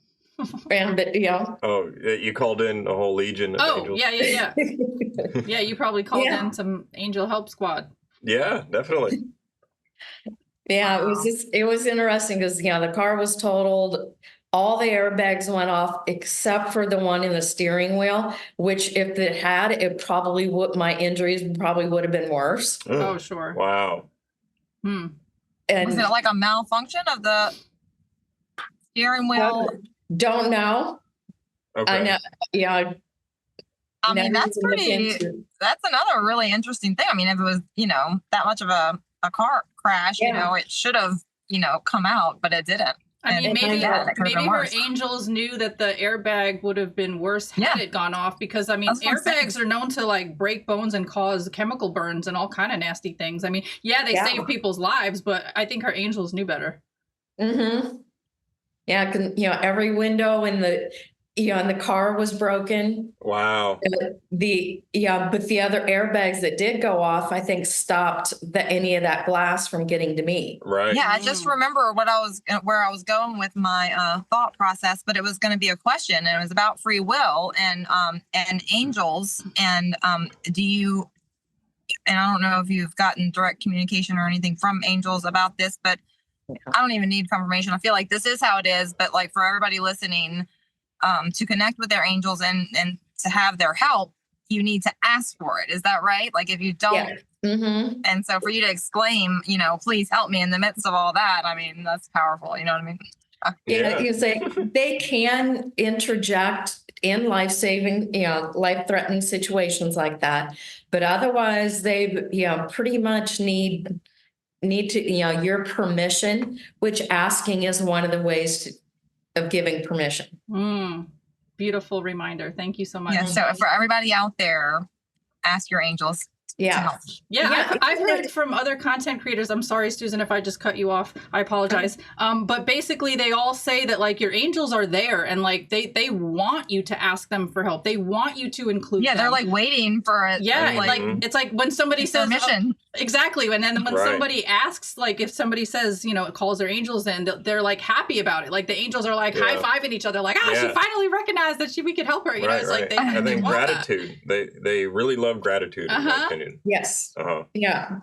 Speaker 3: and yeah.
Speaker 2: Oh, you called in a whole legion of
Speaker 4: Oh,
Speaker 2: angels?
Speaker 4: yeah. Yeah, you probably called
Speaker 3: Yeah.
Speaker 4: in some angel help squad.
Speaker 2: Yeah, definitely.
Speaker 3: Yeah,
Speaker 1: Wow.
Speaker 3: it was interesting because the car was totaled. All the airbags went off except for the one in the steering wheel, which if it had, my injuries probably would have been worse.
Speaker 4: Oh, sure.
Speaker 2: Wow.
Speaker 4: Hmm.
Speaker 3: And
Speaker 1: Was it like a malfunction of the steering wheel?
Speaker 3: don't know.
Speaker 2: Okay.
Speaker 3: I know. Yeah.
Speaker 1: I mean,
Speaker 3: never
Speaker 1: that's
Speaker 3: even looked
Speaker 1: pretty,
Speaker 3: into-
Speaker 1: that's another really interesting thing. I mean, if it was, that much of a car crash,
Speaker 3: Yeah.
Speaker 1: it should have, come out, but it didn't.
Speaker 4: I mean,
Speaker 1: And
Speaker 4: maybe
Speaker 1: yeah, that could've been
Speaker 4: maybe her
Speaker 1: worse.
Speaker 4: angels knew that the airbag would have been worse had
Speaker 1: Yeah.
Speaker 4: it gone off, because I mean,
Speaker 1: That's what I'm saying.
Speaker 4: airbags are known to like break bones and cause chemical burns and all kind of nasty things. I mean, yeah, they
Speaker 3: Yeah.
Speaker 4: save people's lives, but I think her angels knew better.
Speaker 3: Mm-hmm. Yeah, every window in the car was broken.
Speaker 2: Wow.
Speaker 3: But the other airbags that did go off, I think stopped any of that glass from getting to me.
Speaker 2: Right.
Speaker 1: Yeah, I just remember where I was going with my thought process, but it was going to be a question, and it was about free will and angels. And and I don't know if you've gotten direct communication or anything from angels about this, but I don't even need confirmation. I feel like this is how it is, but like for everybody listening, to connect with their angels and to have their help, you need to ask for it. Is that right? Like if you don't,
Speaker 3: Yeah. Mm-hmm.
Speaker 1: and so for you to exclaim, please help me in the midst of all that, I mean, that's powerful. You know what I mean?
Speaker 3: Yeah, you say they can interject in life-saving, life-threatening situations like that, but otherwise they, pretty much need to, your permission, which asking is one of the ways of giving permission.
Speaker 4: Beautiful reminder. Thank you so much.
Speaker 1: Yeah. So for everybody out there, ask your angels to
Speaker 3: Yeah.
Speaker 1: help.
Speaker 4: Yeah, I've heard from other content creators. I'm sorry, Susan, if I just cut you off. I apologize. But basically, they all say that like your angels are there, and like they want you to ask them for help. They want you to include.
Speaker 1: Yeah,
Speaker 4: them.
Speaker 1: they're like waiting for it.
Speaker 4: Yeah, like it's like when somebody says
Speaker 1: permission.
Speaker 4: Exactly, and then when
Speaker 2: Right.
Speaker 4: somebody asks, like if somebody says, calls their angels in, they're like happy about it. Like the angels are like high-fiving each other, like she finally recognized that we could help her. You know, it's like
Speaker 2: I
Speaker 4: they
Speaker 2: think
Speaker 4: want
Speaker 2: gratitude. They really love gratitude, in my opinion.
Speaker 3: Yes.
Speaker 2: Uh-huh.
Speaker 3: Yeah.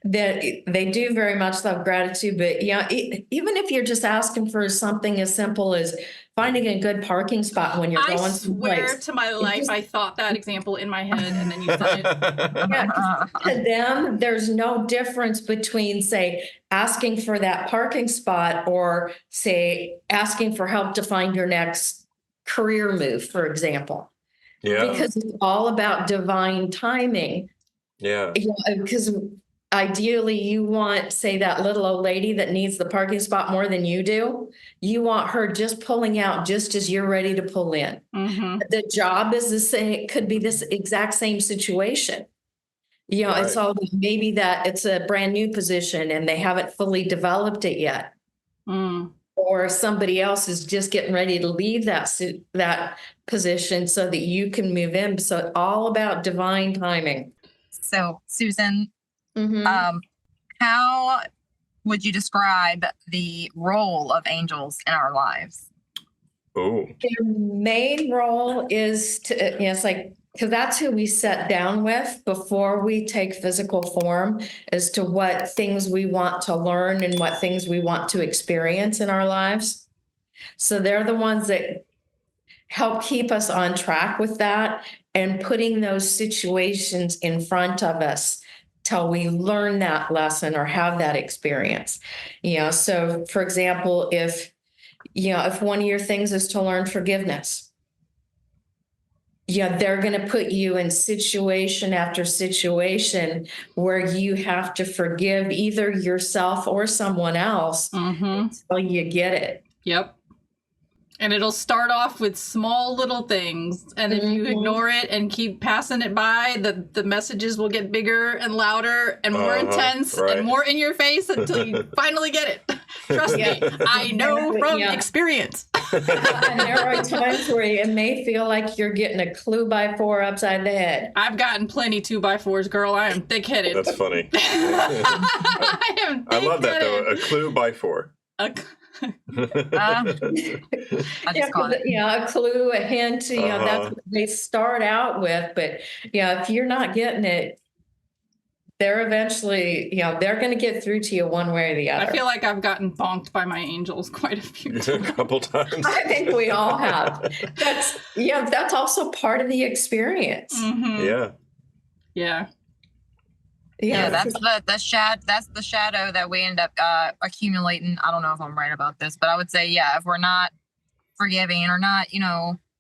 Speaker 3: They do very much love gratitude, but even if you're just asking for something as simple as finding a good parking spot when you're going
Speaker 4: I swear to my life, I thought that example in my head, and then you said it.
Speaker 3: Yeah, to them, there's no difference between, say, asking for that parking spot or, say, asking for help to find your next career move, for example.
Speaker 2: Yeah.
Speaker 3: Because it's all about divine timing.
Speaker 2: Yeah.
Speaker 3: Because ideally you want, say, that little old lady that needs the parking spot more than you do. You want her just pulling out just as you're ready to pull in.
Speaker 4: Mm-hmm.
Speaker 3: The job is the same. It could be this exact same situation. It's all maybe that it's a brand new position and they haven't fully developed it yet. Or somebody else is just getting ready to leave that position so that you can move in. So it's all about divine timing.
Speaker 1: So, Susan, how would you describe the role of angels in our lives?
Speaker 2: Oh.
Speaker 3: Their main role is to, it's like, because that's who we sit down with before we take physical form as to what things we want to learn and what things we want to experience in our lives. So they're the ones that help keep us on track with that and putting those situations in front of us till we learn that lesson or have that experience. So for example, if one of your things is to learn forgiveness, yeah, they're going to put you in situation after situation where you have to forgive either yourself or someone else until you get it.
Speaker 4: Yep. And it'll start off with small little things. And if you ignore it and keep passing it by, the messages will get bigger and louder and more intense and more in your face until you finally get it. Trust me, I know from experience.
Speaker 3: And there are times where it may feel like you're getting a 2x4 upside the head.
Speaker 4: I've gotten plenty 2x4s, girl. I am thick-headed.
Speaker 2: That's funny.
Speaker 4: I am thick-headed.
Speaker 2: I love that, though. A clue by 4.
Speaker 1: I just call it.
Speaker 3: A clue, a hint, that's what they start out with. But if you're not getting it, they're eventually, they're going to get through to you one way or the other.
Speaker 4: I feel like I've gotten bonked by my angels quite a few times.
Speaker 2: A couple times.
Speaker 3: I think we all have. That's also part of the experience.
Speaker 2: Yeah.
Speaker 1: Yeah, that's the shadow that we end up accumulating. I don't know if I'm right about this, but I would say, if we're not forgiving or not,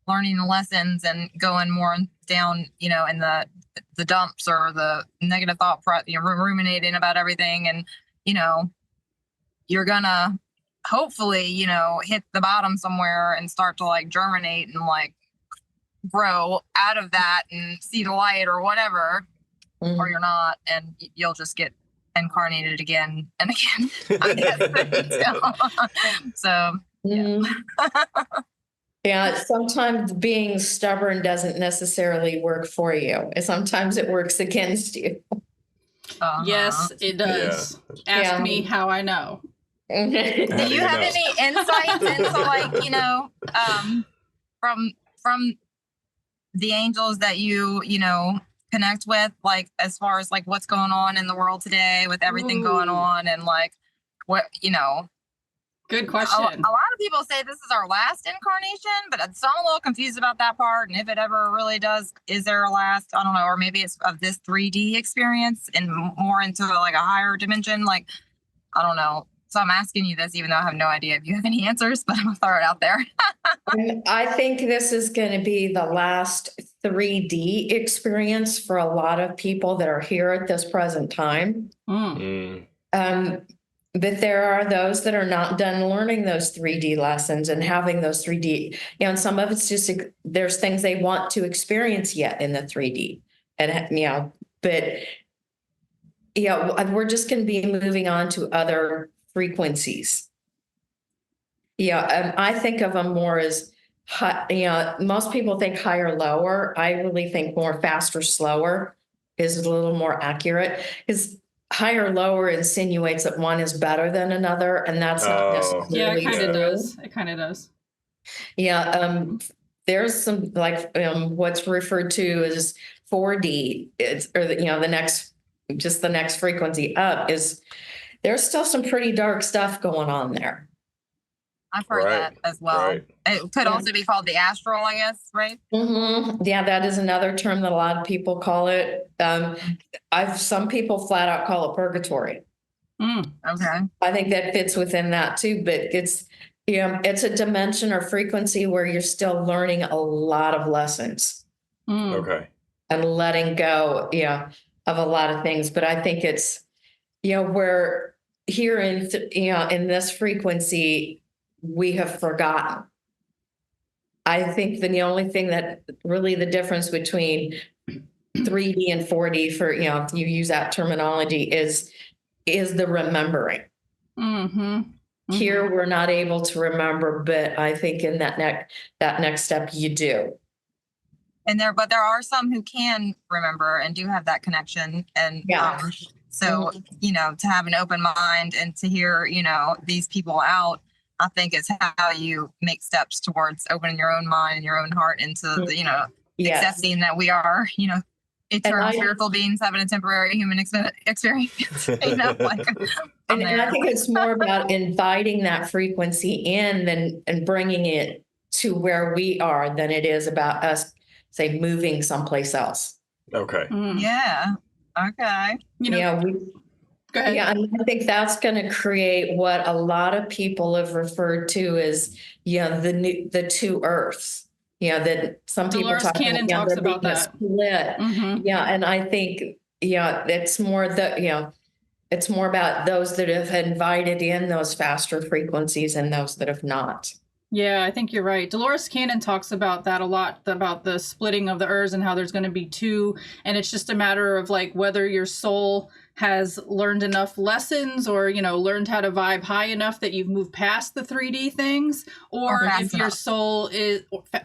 Speaker 1: learning the lessons and going more down, in the dumps or the negative thought, ruminating about everything, and you're gonna hopefully, hit the bottom somewhere and start to like germinate and like grow out of that and see the light or whatever. Or you're not, and you'll just get incarnated again and again. So,
Speaker 3: sometimes being stubborn doesn't necessarily work for you. Sometimes it works against you.
Speaker 4: Yes, it does. Ask me how I know.
Speaker 1: Do you have any insights into from the angels that you connect with, like as far as like what's going on in the world today with everything going on, and like what
Speaker 4: Good question.
Speaker 1: A lot of people say this is our last incarnation, but so I'm a little confused about that part, and if it ever really does, is there a last? I don't know, or maybe it's of this 3D experience and more into like a higher dimension, like I don't know. So I'm asking you this even though I have no idea if you have any answers, but I'm gonna throw it out there.
Speaker 3: I think this is going to be the last 3D experience for a lot of people that are here at this present time. But there are those that are not done learning those 3D lessons and having those 3D, and some of it's just, there's things they want to experience yet in the 3D. And, but we're just going to be moving on to other frequencies. I think of them more as, most people think higher, lower. I really think more faster, slower is a little more accurate, because higher, lower insinuates that one is better than another, and that's not necessarily
Speaker 4: true. It kind of does.
Speaker 3: There's some like what's referred to as 4D. The next frequency up is. There's still some pretty dark stuff going on there.
Speaker 1: I've heard that as well. It could also be called the astral, I guess, right?
Speaker 3: Yeah, that is another term that a lot of people call it. Some people flat out call it purgatory.
Speaker 1: Okay.
Speaker 3: I think that fits within that too, but it's a dimension or frequency where you're still learning a lot of lessons.
Speaker 2: Okay.
Speaker 3: And letting go, of a lot of things. But I think it's, where here in this frequency, we have forgotten. I think the only thing that really the difference between 3D and 4D, for if you use that terminology, is the remembering. Here we're not able to remember, but I think in that next step you do.
Speaker 1: But there are some who can remember and do have that connection, and so to have an open mind and to hear these people out, I think is how you make steps towards opening your own mind and your own heart into accepting that we are eternal spiritual beings having a temporary human experience. And
Speaker 3: I think it's more about inviting that frequency in and bringing it to where we are than it is about us, say, moving someplace else.
Speaker 2: Okay.
Speaker 1: Yeah. Okay.
Speaker 4: Go ahead.
Speaker 3: Yeah, and I think that's going to create what a lot of people have referred to as, the two earths. that some people
Speaker 4: Dolores
Speaker 3: talk
Speaker 4: Cannon
Speaker 3: about,
Speaker 4: talks
Speaker 3: there being
Speaker 4: about
Speaker 3: a
Speaker 4: that.
Speaker 3: split.
Speaker 4: Mhm.
Speaker 3: Yeah. And I think, it's more it's more about those that have invited in those faster frequencies and those that have not.
Speaker 4: Yeah, I think you're right. Dolores Cannon talks about that a lot, about the splitting of the Urs and how there's going to be two. And it's just a matter of like whether your soul has learned enough lessons or, learned how to vibe high enough that you've moved past the 3D things, or if your soul is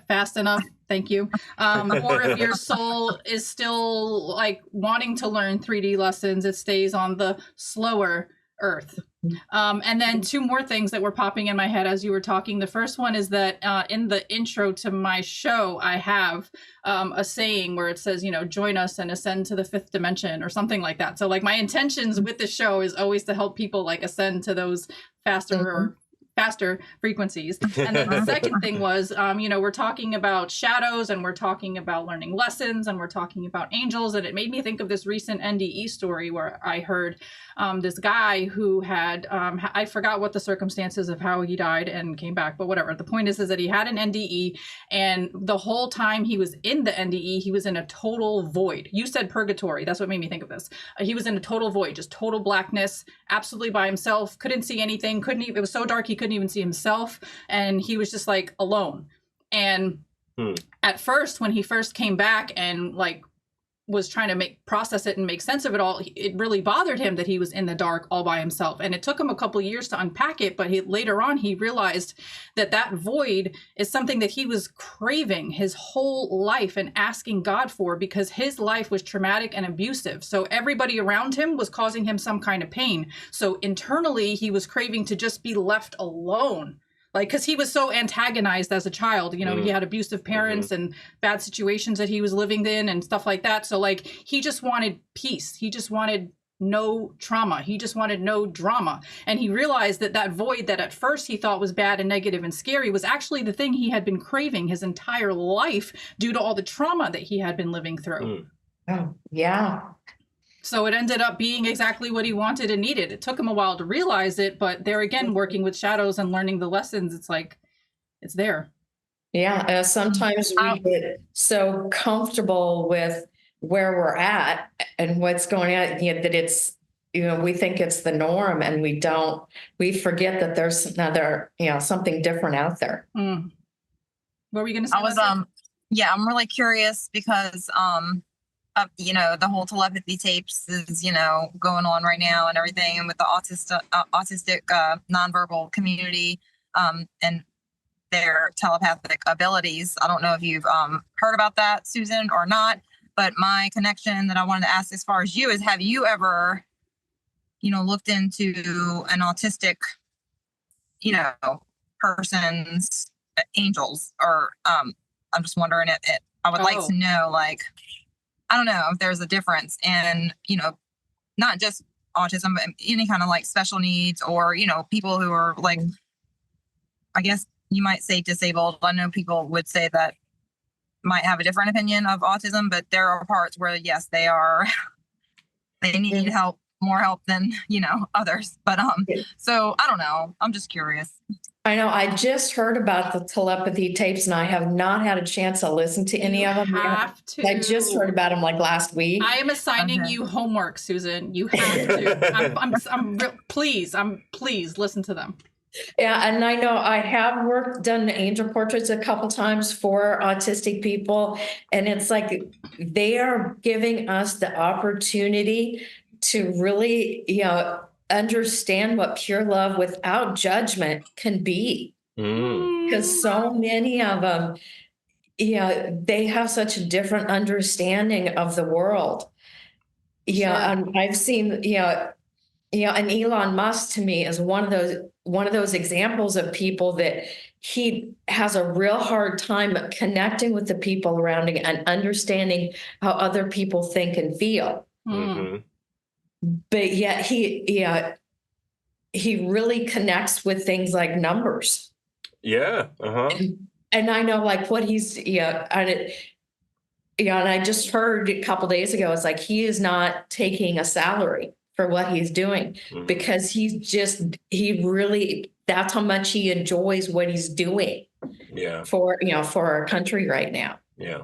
Speaker 4: fast enough. Thank you. Or if your soul is still like wanting to learn 3D lessons, it stays on the slower earth. And then two more things that were popping in my head as you were talking. The first one is that in the intro to my show, I have a saying where it says, join us and ascend to the 5th dimension or something like that. So like my intentions with the show is always to help people like ascend to those faster frequencies. And then the second thing was, we're talking about shadows and we're talking about learning lessons and we're talking about angels. And it made me think of this recent NDE story where I heard this guy who had, I forgot what the circumstances of how he died and came back, but whatever. The point is that he had an NDE, and the whole time he was in the NDE, he was in a total void. You said purgatory. That's what made me think of this. He was in a total void, just total blackness, absolutely by himself, couldn't see anything, it was so dark he couldn't even see himself, and he was just like alone. And at first, when he first came back and like was trying to process it and make sense of it all, it really bothered him that he was in the dark all by himself. And it took him a couple of years to unpack it, but later on he realized that void is something that he was craving his whole life and asking God for, because his life was traumatic and abusive. So everybody around him was causing him some kind of pain. So internally he was craving to just be left alone. Like, because he was so antagonized as a child, he had abusive parents and bad situations that he was living in and stuff like that. So like, he just wanted peace. He just wanted no trauma. He just wanted no drama. And he realized that void that at first he thought was bad and negative and scary was actually the thing he had been craving his entire life due to all the trauma that he had been living through.
Speaker 3: Oh, yeah.
Speaker 4: So it ended up being exactly what he wanted and needed. It took him a while to realize it, but there again, working with shadows and learning the lessons, it's like, it's there.
Speaker 3: Yeah. Sometimes we get so comfortable with where we're at and what's going on, that it's, we think it's the norm, and we forget that there's another, something different out there.
Speaker 4: What were you going to say?
Speaker 1: I'm really curious because, the whole telepathy tapes is, going on right now and everything, and with the autistic nonverbal community and their telepathic abilities. I don't know if you've heard about that, Susan, or not, but my connection that I wanted to ask as far as you is, have you ever, looked into an autistic, person's angels? Or I'm just wondering I would like to know, like, I don't know if there's a difference in, not just autism, but any kind of like special needs, or, people who are like, I guess you might say disabled. I know people would say that might have a different opinion of autism, but there are parts where, yes, they need help, more help than, others. But, so I don't know. I'm just curious.
Speaker 3: I know. I just heard about the telepathy tapes, and I have not had a chance to listen to any of them. I just heard about them like last week.
Speaker 4: I am assigning you homework, Susan. You have to. Please listen to them.
Speaker 3: Yeah, and I know I have done angel portraits a couple times for autistic people, and it's like they are giving us the opportunity to really, understand what pure love without judgment can be. Because so many of them, they have such a different understanding of the world. And I've seen, and Elon Musk to me is one of those examples of people that he has a real hard time connecting with the people around him and understanding how other people think and feel. But yet he really connects with things like numbers.
Speaker 2: Yeah.
Speaker 3: And I know like what he's, and I just heard a couple days ago, it's like he is not taking a salary for what he's doing, because he really, that's how much he enjoys what he's doing.
Speaker 2: Yeah.
Speaker 3: for our country right now.
Speaker 2: Yeah.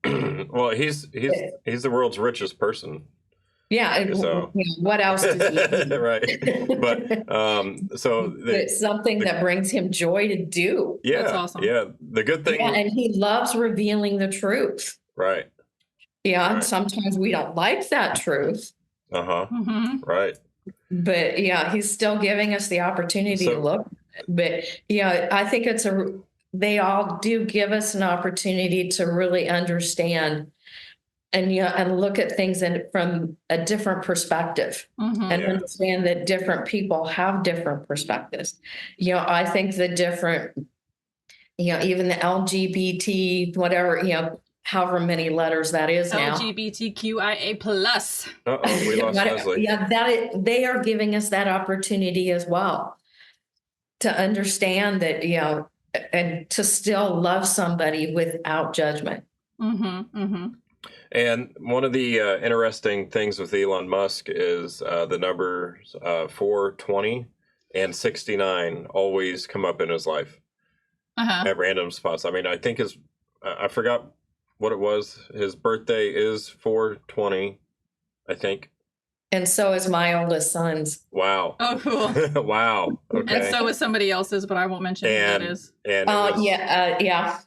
Speaker 2: Well, he's the world's richest person.
Speaker 3: Yeah. And,
Speaker 2: So
Speaker 3: what else does he need?
Speaker 2: right. But
Speaker 3: It's something that brings him joy to do.
Speaker 2: yeah,
Speaker 4: That's awesome.
Speaker 2: yeah. The good thing,
Speaker 3: Yeah, and he loves revealing the truth.
Speaker 2: right?
Speaker 3: Yeah,
Speaker 2: Right.
Speaker 3: and sometimes we don't like that truth,
Speaker 2: Right.
Speaker 3: but yeah, he's still giving us the opportunity to look. But yeah, I think they all do give us an opportunity to really understand and look at things from a different perspective and understand that different people have different perspectives. I think the different, even the LGBT, whatever, however many letters that is now.
Speaker 4: LGBTQIA plus.
Speaker 2: Uh-oh, we lost Leslie.
Speaker 3: Yeah, they are giving us that opportunity as well to understand that, and to still love somebody without judgment.
Speaker 2: And one of the interesting things with Elon Musk is the numbers 420 and 69 always come up in his life at random spots. I mean, I think I forgot what it was. His birthday is 420, I think.
Speaker 3: And so is my oldest son's.
Speaker 2: Wow.
Speaker 4: Oh, cool.
Speaker 2: Wow. Okay.
Speaker 4: And so is somebody else's, but I won't mention who that is.
Speaker 2: And
Speaker 3: yeah.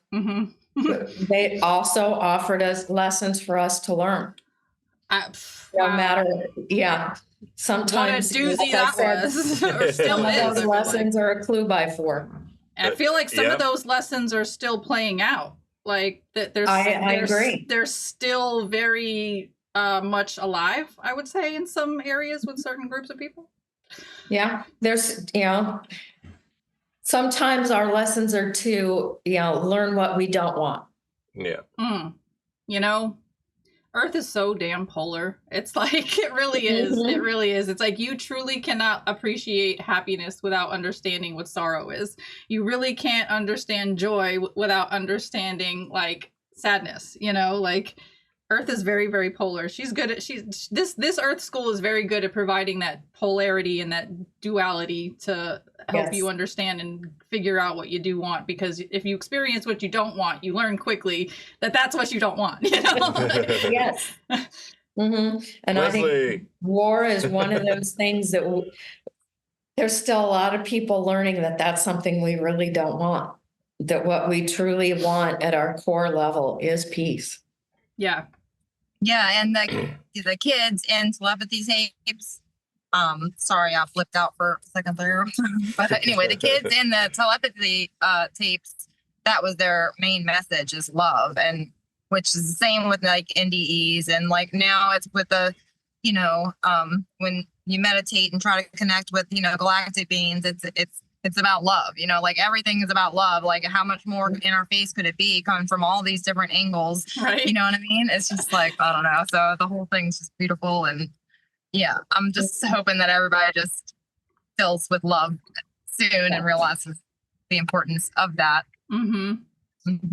Speaker 3: They also offered us lessons for us to learn. No matter, sometimes
Speaker 4: what a doozy that was. Or still
Speaker 3: some of
Speaker 4: is,
Speaker 3: those lessons are a clue by four.
Speaker 4: I feel like some of those lessons are still playing out. Like
Speaker 3: I agree.
Speaker 4: They're still very much alive, I would say, in some areas with certain groups of people. Yeah,
Speaker 3: there's sometimes our lessons are to learn what we don't want.
Speaker 2: Yeah.
Speaker 4: Earth is so damn polar. It's like, it really is. It really is. It's like you truly cannot appreciate happiness without understanding what sorrow is. You really can't understand joy without understanding like sadness, like Earth is very, very polar. She's good at this Earth school is very good at providing that polarity and that duality to help you understand and figure out what you do want. Because if you experience what you don't want, you learn quickly that that's what you don't want.
Speaker 3: Yes. And Leslie. I think war is one of those things that there's still a lot of people learning that that's something we really don't want. That what we truly want at our core level is peace.
Speaker 4: Yeah.
Speaker 1: Yeah, and the kids in telepathy tapes. Sorry, I flipped out for a second there. But anyway, the kids in the telepathy tapes, that was their main message is love, and which is the same with like NDEs, and like now it's with the, when you meditate and try to connect with galactic beings, it's about love, like everything is about love. Like how much more in our face could it be coming from all these different angles?
Speaker 4: Right.
Speaker 1: You know what I mean? It's just like, I don't know. So the whole thing's just beautiful. And yeah, I'm just hoping that everybody just fills with love soon and realizes the importance of that.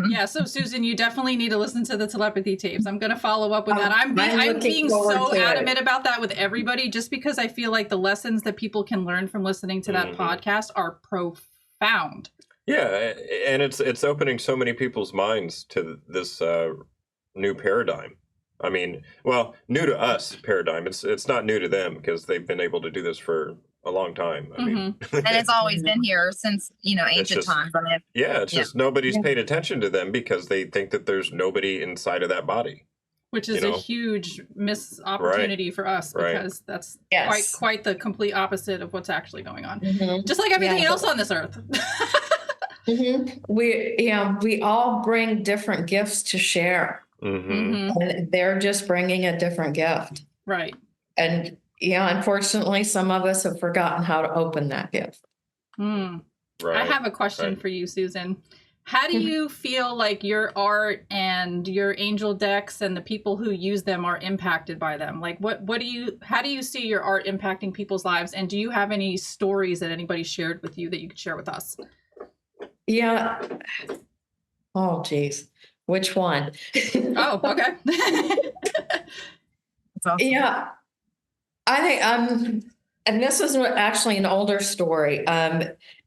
Speaker 4: Yeah, so Susan, you definitely need to listen to the telepathy tapes. I'm going to follow up with that. I'm being so adamant about that with everybody, just because I feel like the lessons that people can learn from listening to that podcast are profound.
Speaker 2: Yeah, and it's opening so many people's minds to this new paradigm. I mean, well, new to us paradigm. It's not new to them because they've been able to do this for a long time. I mean,
Speaker 1: and it's always been here since ancient times. I mean,
Speaker 2: it's just nobody's paid attention to them because they think that there's nobody inside of that body,
Speaker 4: which is a huge missed opportunity for us because that's quite the complete opposite of what's actually going on. Just like everything else on this earth.
Speaker 3: We all bring different gifts to share, and they're just bringing a different gift,
Speaker 4: right?
Speaker 3: And unfortunately, some of us have forgotten how to open that gift.
Speaker 4: Right. I have a question for you, Susan. How do you feel like your art and your angel decks and the people who use them are impacted by them? Like, how do you see your art impacting people's lives? And do you have any stories that anybody shared with you that you could share with us?
Speaker 3: Yeah. Oh, geez. Which one?
Speaker 4: Oh, okay.
Speaker 1: That's awesome.
Speaker 3: Yeah. I think and this is actually an older story.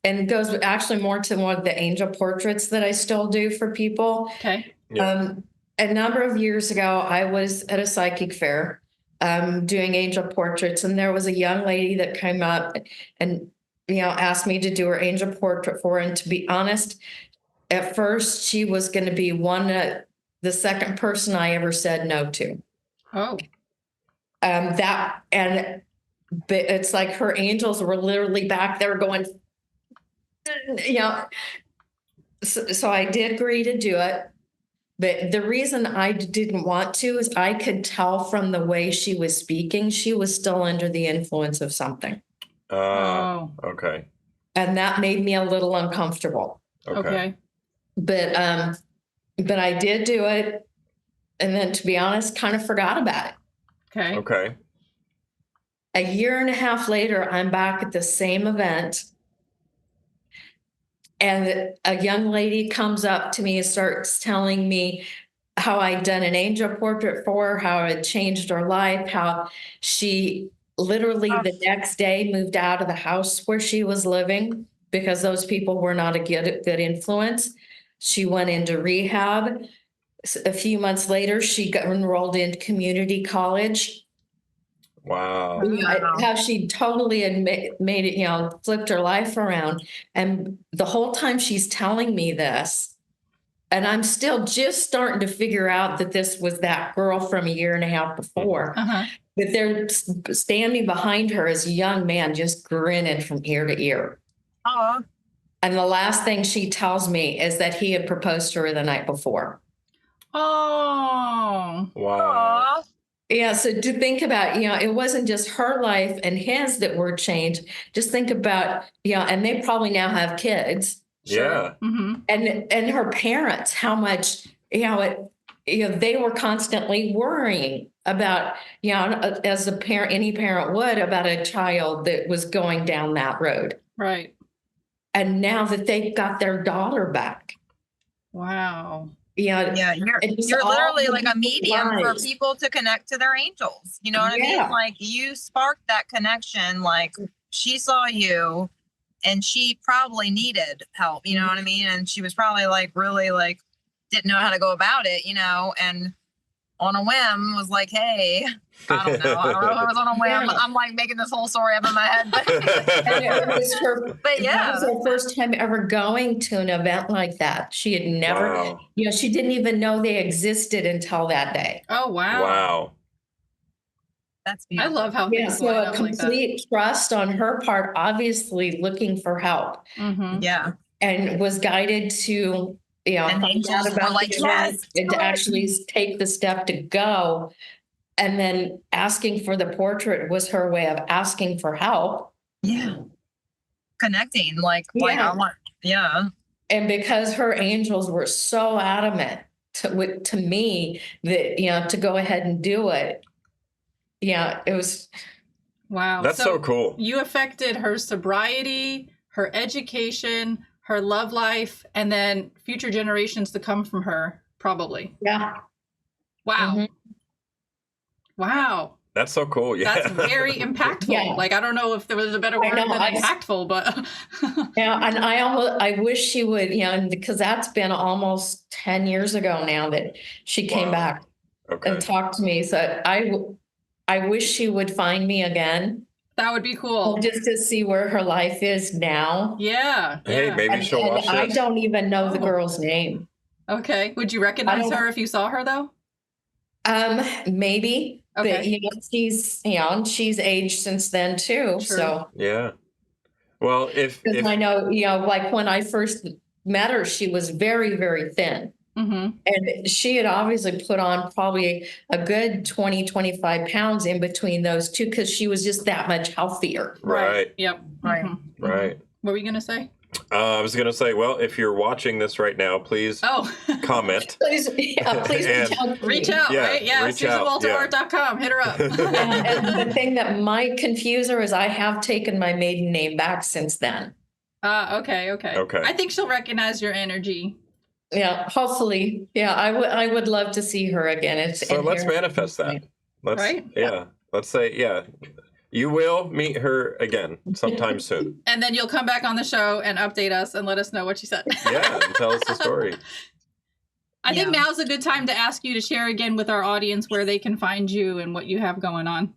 Speaker 3: and it goes actually more to one of the angel portraits that I still do for people.
Speaker 4: Okay.
Speaker 2: Yeah.
Speaker 3: A number of years ago, I was at a psychic fair doing angel portraits, and there was a young lady that came up and asked me to do her angel portrait for her. And to be honest, at first she was going to be the second person I ever said no to.
Speaker 4: Oh.
Speaker 3: But it's like her angels were literally back there going, So I did agree to do it. But the reason I didn't want to is I could tell from the way she was speaking, she was still under the influence of something.
Speaker 2: Okay.
Speaker 3: And that made me a little uncomfortable.
Speaker 4: Okay.
Speaker 3: But I did do it. And then, to be honest, kind of forgot about it.
Speaker 4: Okay.
Speaker 2: Okay.
Speaker 3: A year and a half later, I'm back at the same event. And a young lady comes up to me and starts telling me how I'd done an angel portrait for her, how it changed her life, how she literally the next day moved out of the house where she was living because those people were not a good influence. She went into rehab. A few months later, she got enrolled in community college.
Speaker 2: Wow.
Speaker 3: How she totally had made it, flipped her life around. And the whole time she's telling me this, and I'm still just starting to figure out that this was that girl from a year and a half before. But they're standing behind her as a young man, just grinning from ear to ear. And the last thing she tells me is that he had proposed to her the night before.
Speaker 4: Oh.
Speaker 2: Wow.
Speaker 3: Yeah, so to think about, it wasn't just her life and his that were changed. Just think about, and they probably now have kids.
Speaker 2: Yeah.
Speaker 4: Mm-hmm.
Speaker 3: And her parents, how much, they were constantly worrying about, as a parent, any parent would, about a child that was going down that road.
Speaker 4: Right.
Speaker 3: And now that they've got their daughter back.
Speaker 4: Wow.
Speaker 1: You're literally like a medium for people to connect to their angels. You know what I mean? Like you sparked that connection. Like she saw you and she probably needed help, you know what I mean? And she was probably like really like didn't know how to go about it, and on a whim was like, hey, I don't know if it was on a whim. I'm like making this whole story up in my head. But
Speaker 3: it was her,
Speaker 1: but
Speaker 3: that was her first time ever going to an event like that. She had never, she didn't even know they existed until that day.
Speaker 4: Oh, wow.
Speaker 2: Wow.
Speaker 1: That's beautiful.
Speaker 4: I love how things
Speaker 3: so a complete trust on her part, obviously looking for help.
Speaker 4: Mm-hmm.
Speaker 1: Yeah.
Speaker 3: And was guided to,
Speaker 1: and angels were like,
Speaker 3: and to actually take the step to go. And then asking for the portrait was her way of asking for help.
Speaker 1: Yeah. Connecting, like I want,
Speaker 3: And because her angels were so adamant to me that, to go ahead and do it. Yeah, it was.
Speaker 4: Wow.
Speaker 2: That's so cool.
Speaker 4: You affected her sobriety, her education, her love life, and then future generations to come from her, probably.
Speaker 3: Yeah.
Speaker 4: Wow.
Speaker 3: Mm-hmm.
Speaker 4: Wow.
Speaker 2: That's so cool. Yeah.
Speaker 4: That's very impactful.
Speaker 3: Yeah.
Speaker 4: Like, I don't know if there was a better word than impactful, but.
Speaker 3: And I wish she would, because that's been almost 10 years ago now that she came back and talked to me. So I wish she would find me again.
Speaker 4: That would be cool.
Speaker 3: Just to see where her life is now.
Speaker 4: Yeah.
Speaker 2: Hey, maybe she'll watch this.
Speaker 3: I don't even know the girl's name.
Speaker 4: Okay. Would you recognize her if you saw her, though?
Speaker 3: Maybe.
Speaker 4: Okay.
Speaker 3: But she's aged since then too. True. So
Speaker 2: yeah. Well, if
Speaker 3: I know, like when I first met her, she was very, very thin.
Speaker 4: Mm-hmm.
Speaker 3: And she had obviously put on probably a good 20, 25 pounds in between those two because she was just that much healthier.
Speaker 2: Right.
Speaker 4: Yep.
Speaker 3: Right.
Speaker 4: Mm-hmm.
Speaker 2: Right.
Speaker 4: What were you going to say?
Speaker 2: I was going to say, well, if you're watching this right now, please comment.
Speaker 3: Please reach out.
Speaker 4: Reach out, right? Yeah, SusanWalterArt.com. Hit her up.
Speaker 3: and the thing that might confuse her is I have taken my maiden name back since then.
Speaker 4: Okay. I think she'll recognize your energy.
Speaker 3: Yeah, hopefully. Yeah, I would love to see her again.
Speaker 2: So let's manifest that. Let's,
Speaker 4: right?
Speaker 2: Yeah. Let's say, You will meet her again sometime soon.
Speaker 4: And then you'll come back on the show and update us and let us know what she said.
Speaker 2: Yeah, and tell us the story.
Speaker 4: I think now's a good time to ask you to share again with our audience where they can find you and what you have going on.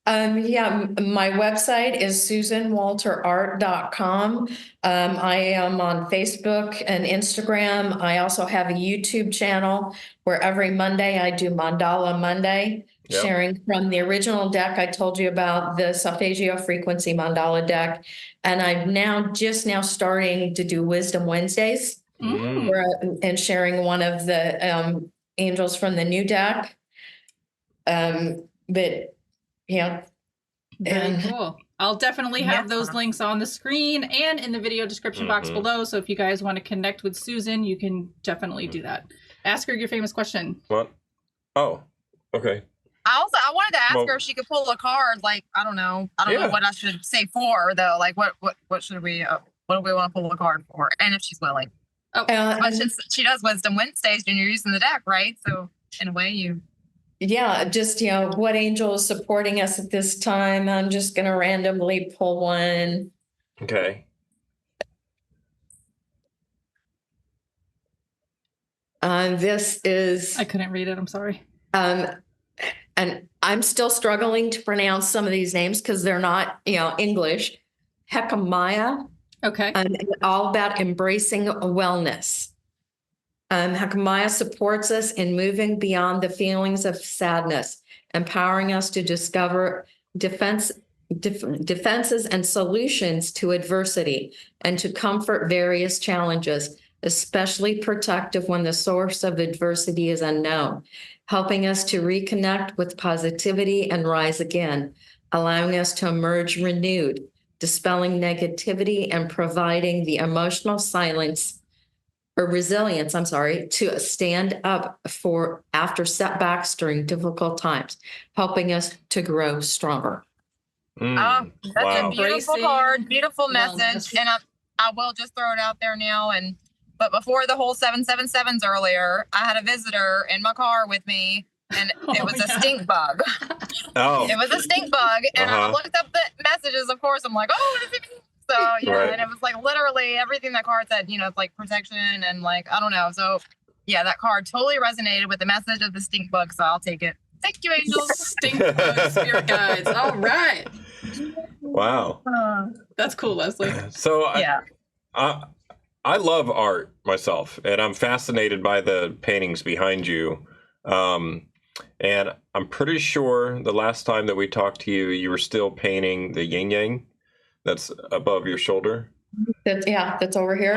Speaker 3: My website is susanwalterart.com. I am on Facebook and Instagram. I also have a YouTube channel where every Monday I do Mandala Monday, sharing from the original deck I told you about, the Solfeggio Frequency Mandala deck. And I'm just now starting to do Wisdom Wednesdays and sharing one of the angels from the new deck.
Speaker 4: Very cool. I'll definitely have those links on the screen and in the video description box below. So if you guys want to connect with Susan, you can definitely do that. Ask her your famous question.
Speaker 2: What? Oh, okay.
Speaker 1: I wanted to ask her if she could pull a card. Like, I don't know what I should say for her, though. Like, what should we? What do we want to pull a card for? And if she's willing. But since she does Wisdom Wednesdays, and you're using the deck, right? So in a way, you.
Speaker 3: Yeah, just, what angel is supporting us at this time. I'm just going to randomly pull one.
Speaker 2: Okay.
Speaker 3: This is...
Speaker 4: I couldn't read it. I'm sorry.
Speaker 3: And I'm still struggling to pronounce some of these names because they're not, English. Hekamaya.
Speaker 4: Okay.
Speaker 3: And all about embracing wellness. Hakamaya supports us in moving beyond the feelings of sadness, empowering us to discover defenses and solutions to adversity and to comfort various challenges, especially protective when the source of adversity is unknown, helping us to reconnect with positivity and rise again, allowing us to emerge renewed, dispelling negativity and providing the emotional resilience, to stand up after setbacks during difficult times, helping us to grow stronger.
Speaker 1: That's a beautiful card, beautiful message. And I will just throw it out there now. But before the whole 777s earlier, I had a visitor in my car with me, and it was a stink bug. It was a stink bug. And I looked up the messages, of course. I'm like, what does it mean? So, and it was like literally everything that card said, it's like protection and like, I don't know. So, that card totally resonated with the message of the stink bug. So I'll take it. Thank you, angels.
Speaker 4: Stink bug, spirit guides. All right.
Speaker 2: Wow.
Speaker 4: That's cool, Leslie.
Speaker 2: So, I love art myself, and I'm fascinated by the paintings behind you. And I'm pretty sure the last time that we talked to you, you were still painting the yin yang. That's above your shoulder.
Speaker 3: That's over here.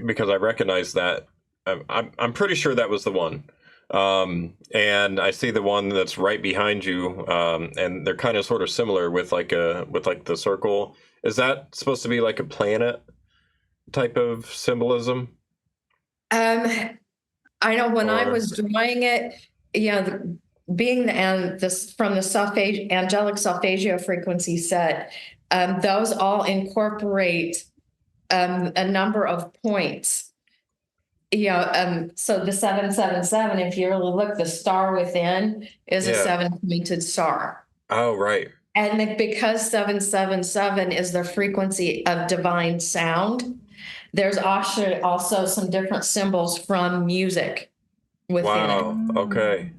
Speaker 2: Because I recognize that. I'm pretty sure that was the one. And I see the one that's right behind you. And they're kind of sort of similar with the circle. Is that supposed to be like a planet type of symbolism?
Speaker 3: I know when I was drawing it, being from the Angelic Solfeggio Frequency set. Those all incorporate a number of points. So the 777, if you really look, the star within is a 7-pointed star.
Speaker 2: Oh, right.
Speaker 3: And because 777 is the frequency of divine sound, there's also some different symbols from music within it.
Speaker 2: Okay.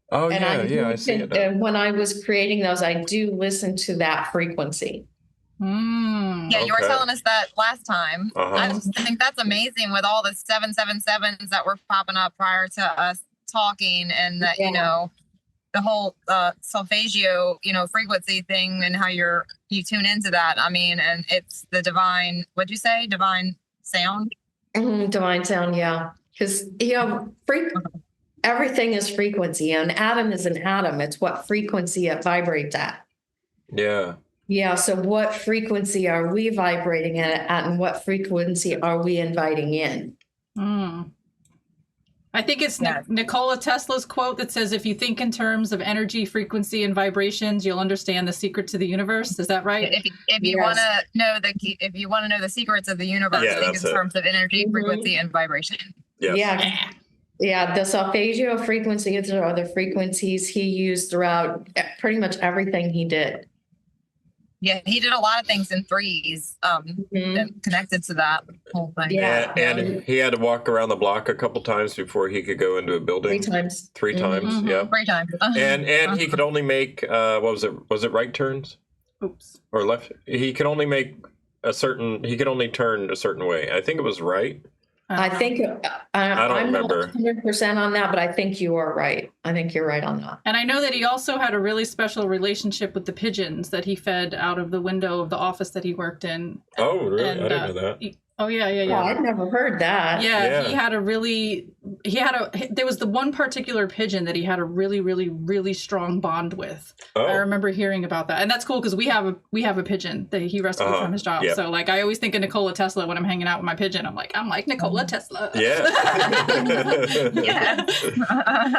Speaker 2: Oh,
Speaker 3: and
Speaker 2: I see it now.
Speaker 3: And when I was creating those, I do listen to that frequency.
Speaker 1: Yeah, you were telling us that last time. I just think that's amazing with all the 777s that were popping up prior to us talking, and that, the whole solfeggio, frequency thing and how you tune into that. I mean, and it's the divine, what'd you say? Divine sound?
Speaker 3: Divine sound, yeah. Because, everything is frequency. An atom is an atom. It's what frequency it vibrates at.
Speaker 2: Yeah.
Speaker 3: Yeah. So what frequency are we vibrating at, and what frequency are we inviting in?
Speaker 4: I think it's Nikola Tesla's quote that says, if you think in terms of energy, frequency, and vibrations, you'll understand the secret to the universe. Is that right?
Speaker 1: If you want to know the secrets of the universe, think in terms of energy, frequency, and vibration.
Speaker 2: Yes.
Speaker 3: Yeah. Yeah, the solfeggio frequencies are the frequencies he used throughout pretty much everything he did.
Speaker 1: Yeah, he did a lot of things in threes that connected to that whole thing.
Speaker 3: Yeah.
Speaker 2: And he had to walk around the block a couple times before he could go into a building.
Speaker 3: 3 times.
Speaker 2: Three times, yeah.
Speaker 1: 3 times.
Speaker 2: And he could only make, what was it? Was it right turns?
Speaker 4: Oops.
Speaker 2: Or left? He could only make he could only turn a certain way. I think it was right.
Speaker 3: I think
Speaker 2: don't remember.
Speaker 3: I'm not 100% on that, but I think you are right. I think you're right on that.
Speaker 4: And I know that he also had a really special relationship with the pigeons that he fed out of the window of the office that he worked in.
Speaker 2: Oh, really? I didn't know that.
Speaker 4: Yeah.
Speaker 3: Oh, I've never heard that.
Speaker 4: Yeah, there was the one particular pigeon that he had a really, really, really strong bond with.
Speaker 2: Oh.
Speaker 4: I remember hearing about that. And that's cool because we have a pigeon that he rescued from his job.
Speaker 2: Yep.
Speaker 4: So like I always think of Nikola Tesla when I'm hanging out with my pigeon. I'm like Nikola Tesla.
Speaker 2: Yeah.
Speaker 1: Yeah.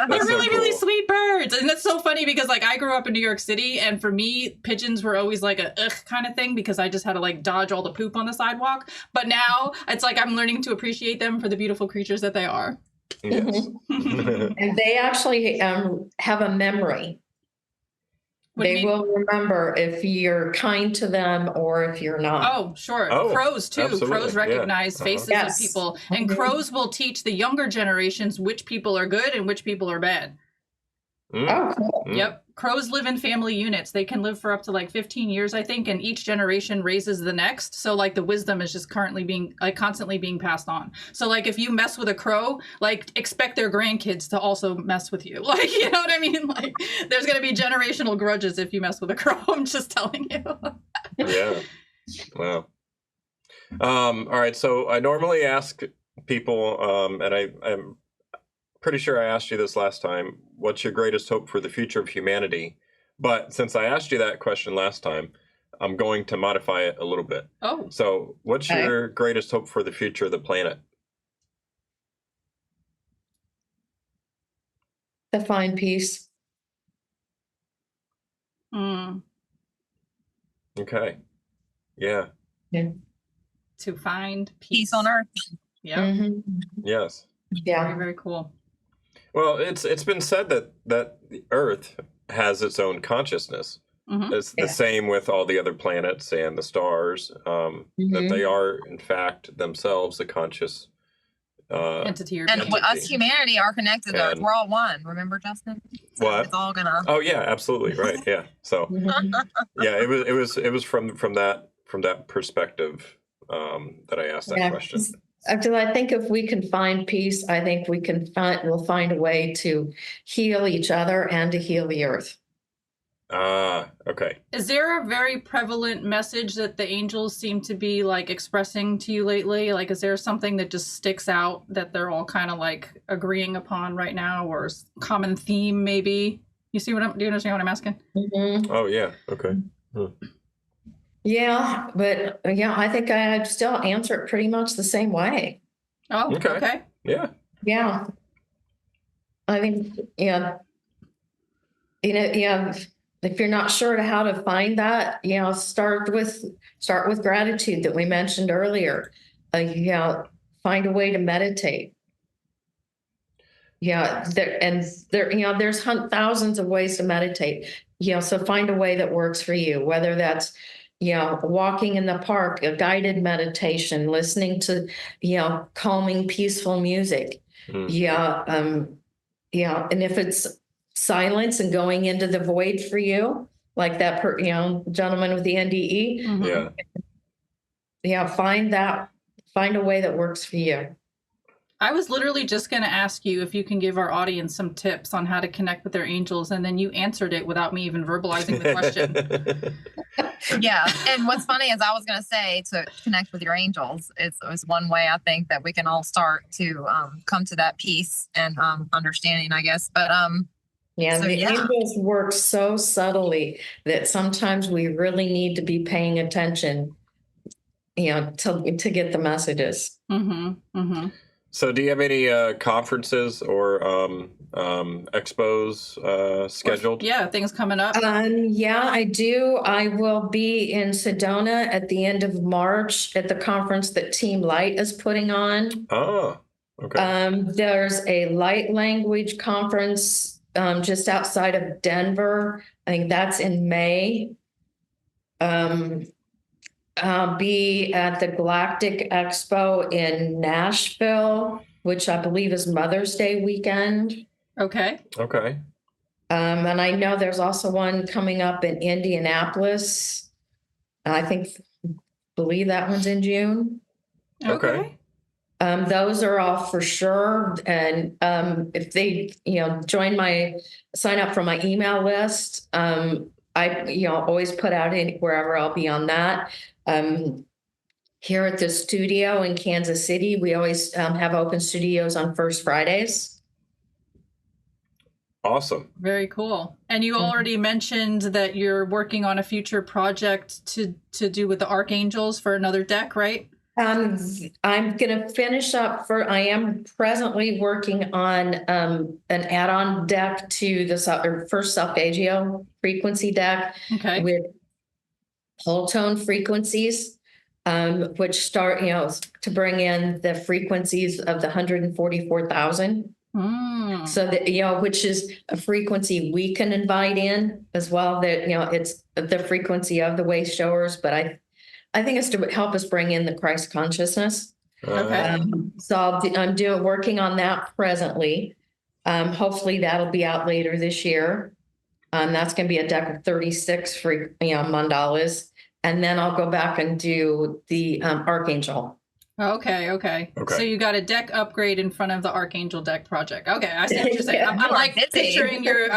Speaker 4: They're really, really sweet birds. And that's so funny because like I grew up in New York City and for me, pigeons were always like a ugh kind of thing because I just had to like dodge all the poop on the sidewalk. But now it's like I'm learning to appreciate them for the beautiful creatures that they are.
Speaker 2: Yes.
Speaker 3: And they actually have a memory. They will remember if you're kind to them or if you're not.
Speaker 4: Oh, sure.
Speaker 2: Oh,
Speaker 4: crows, too.
Speaker 2: absolutely.
Speaker 4: Crows recognize faces of people. And crows will teach the younger generations which people are good and which people are bad.
Speaker 3: Oh, cool.
Speaker 4: Yep. Crows live in family units. They can live for up to like 15 years, I think, and each generation raises the next. So like the wisdom is just constantly being passed on. So like if you mess with a crow, like expect their grandkids to also mess with you. Like, you know what I mean? Like there's going to be generational grudges if you mess with a crow. I'm just telling you.
Speaker 2: Yeah. Wow. All right. So I normally ask people, and I'm pretty sure I asked you this last time. What's your greatest hope for the future of humanity? But since I asked you that question last time, I'm going to modify it a little bit.
Speaker 4: Oh.
Speaker 2: So what's your greatest hope for the future of the planet?
Speaker 3: To find peace.
Speaker 2: Okay. Yeah.
Speaker 4: To find
Speaker 1: Peace on earth.
Speaker 4: Yeah.
Speaker 2: Yes.
Speaker 3: Yeah.
Speaker 4: Very, very cool.
Speaker 2: Well, it's been said that the Earth has its own consciousness. It's the same with all the other planets and the stars. That they are, in fact, themselves a conscious
Speaker 4: entity.
Speaker 1: And us humanity are connected to Earth. We're all one. Remember, Justin? So
Speaker 2: what?
Speaker 1: It's all gonna.
Speaker 2: Oh yeah, absolutely right. Yeah. So yeah, it was from that perspective that I asked that question.
Speaker 3: Because I think if we can find peace, I think we'll find a way to heal each other and to heal the earth.
Speaker 2: Okay.
Speaker 4: Is there a very prevalent message that the angels seem to be like expressing to you lately? Like, is there something that just sticks out that they're all kind of like agreeing upon right now, or common theme maybe? Do you understand what I'm asking?
Speaker 2: Oh yeah. Okay.
Speaker 3: Yeah, but I think I'd still answer it pretty much the same way.
Speaker 4: Oh, okay.
Speaker 2: Yeah.
Speaker 3: Yeah. I think, if you're not sure how to find that, start with gratitude that we mentioned earlier. Find a way to meditate. There's thousands of ways to meditate. So find a way that works for you, whether that's walking in the park, a guided meditation, listening to, calming, peaceful music. And if it's silence and going into the void for you, like that, gentleman with the NDE. Find a way that works for you.
Speaker 4: I was literally just going to ask you if you can give our audience some tips on how to connect with their angels, and then you answered it without me even verbalizing the question.
Speaker 1: Yeah, and what's funny is I was going to say to connect with your angels. It was one way I think that we can all start to come to that peace and understanding, I guess. But
Speaker 3: angels work so subtly that sometimes we really need to be paying attention, to get the messages.
Speaker 2: So do you have any conferences or expos scheduled?
Speaker 4: Yeah, things coming up.
Speaker 3: I do. I will be in Sedona at the end of March at the conference that Team Light is putting on.
Speaker 2: Oh, Okay.
Speaker 3: There's a light language conference just outside of Denver. I think that's in May. I'll be at the Galactic Expo in Nashville, which I believe is Mother's Day weekend.
Speaker 4: Okay.
Speaker 2: Okay.
Speaker 3: And I know there's also one coming up in Indianapolis. I believe that one's in June.
Speaker 2: Okay.
Speaker 3: Those are all for sure. And if they, sign up for my email list, I always put out wherever I'll be on that. Here at the studio in Kansas City, we always have open studios on first Fridays.
Speaker 2: Awesome.
Speaker 4: Very cool. And you already mentioned that you're working on a future project to do with the Archangels for another deck, right?
Speaker 3: I'm going to finish up I am presently working on an add-on deck to the first Solfeggio frequency deck with whole tone frequencies, which start, to bring in the frequencies of the 144,000. So that, which is a frequency we can invite in as well, that, it's the frequency of the way showers, but I think it's to help us bring in the Christ consciousness.
Speaker 4: Okay.
Speaker 3: So I'm working on that presently. Hopefully that'll be out later this year. That's going to be a deck of 36 mandalas. And then I'll go back and do the Archangel.
Speaker 4: Okay. So you got a deck upgrade in front of the Archangel deck project. Okay, I see what you're saying.
Speaker 3: Yeah,
Speaker 4: I'm like picturing your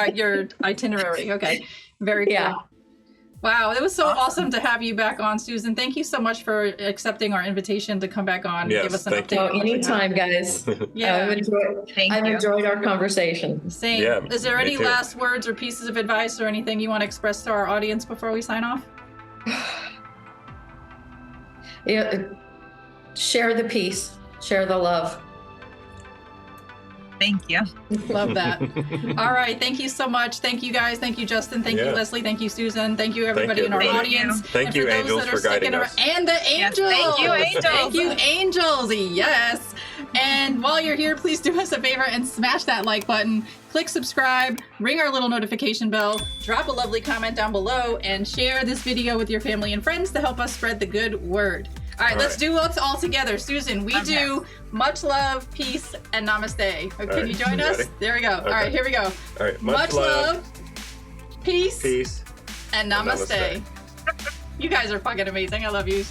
Speaker 4: itinerary. Okay, very cool. Yeah. Wow, it was so awesome to have you back on, Susan. Thank you so much for accepting our invitation to come back on and give us an update.
Speaker 3: Oh, anytime, guys.
Speaker 4: Yeah.
Speaker 3: I've enjoyed our conversation.
Speaker 4: Same.
Speaker 2: Yeah,
Speaker 4: is there any
Speaker 2: too.
Speaker 4: last words or pieces of advice or anything you want to express to our audience before we sign off?
Speaker 3: Share the peace, share the love.
Speaker 1: Thank you.
Speaker 4: Love that. All right. Thank you so much. Thank you, guys. Thank you, Justin. Thank you, Leslie. Thank you, Susan. Thank you, everybody in our audience.
Speaker 2: Thank you, angels, for guiding us.
Speaker 4: And the angels.
Speaker 1: Yes, thank you, angels.
Speaker 4: Thank you, angels. Yes. And while you're here, please do us a favor and smash that like button. Click subscribe, ring our little notification bell, drop a lovely comment down below, and share this video with your family and friends to help us spread the good word. All right, let's do it all together. Susan, we do much love, peace, and namaste. Can you join us? There we go. Okay. All right, here we go.
Speaker 2: All right,
Speaker 4: much love, peace, and namaste.
Speaker 2: Namaste.
Speaker 4: You guys are fucking amazing. I love you.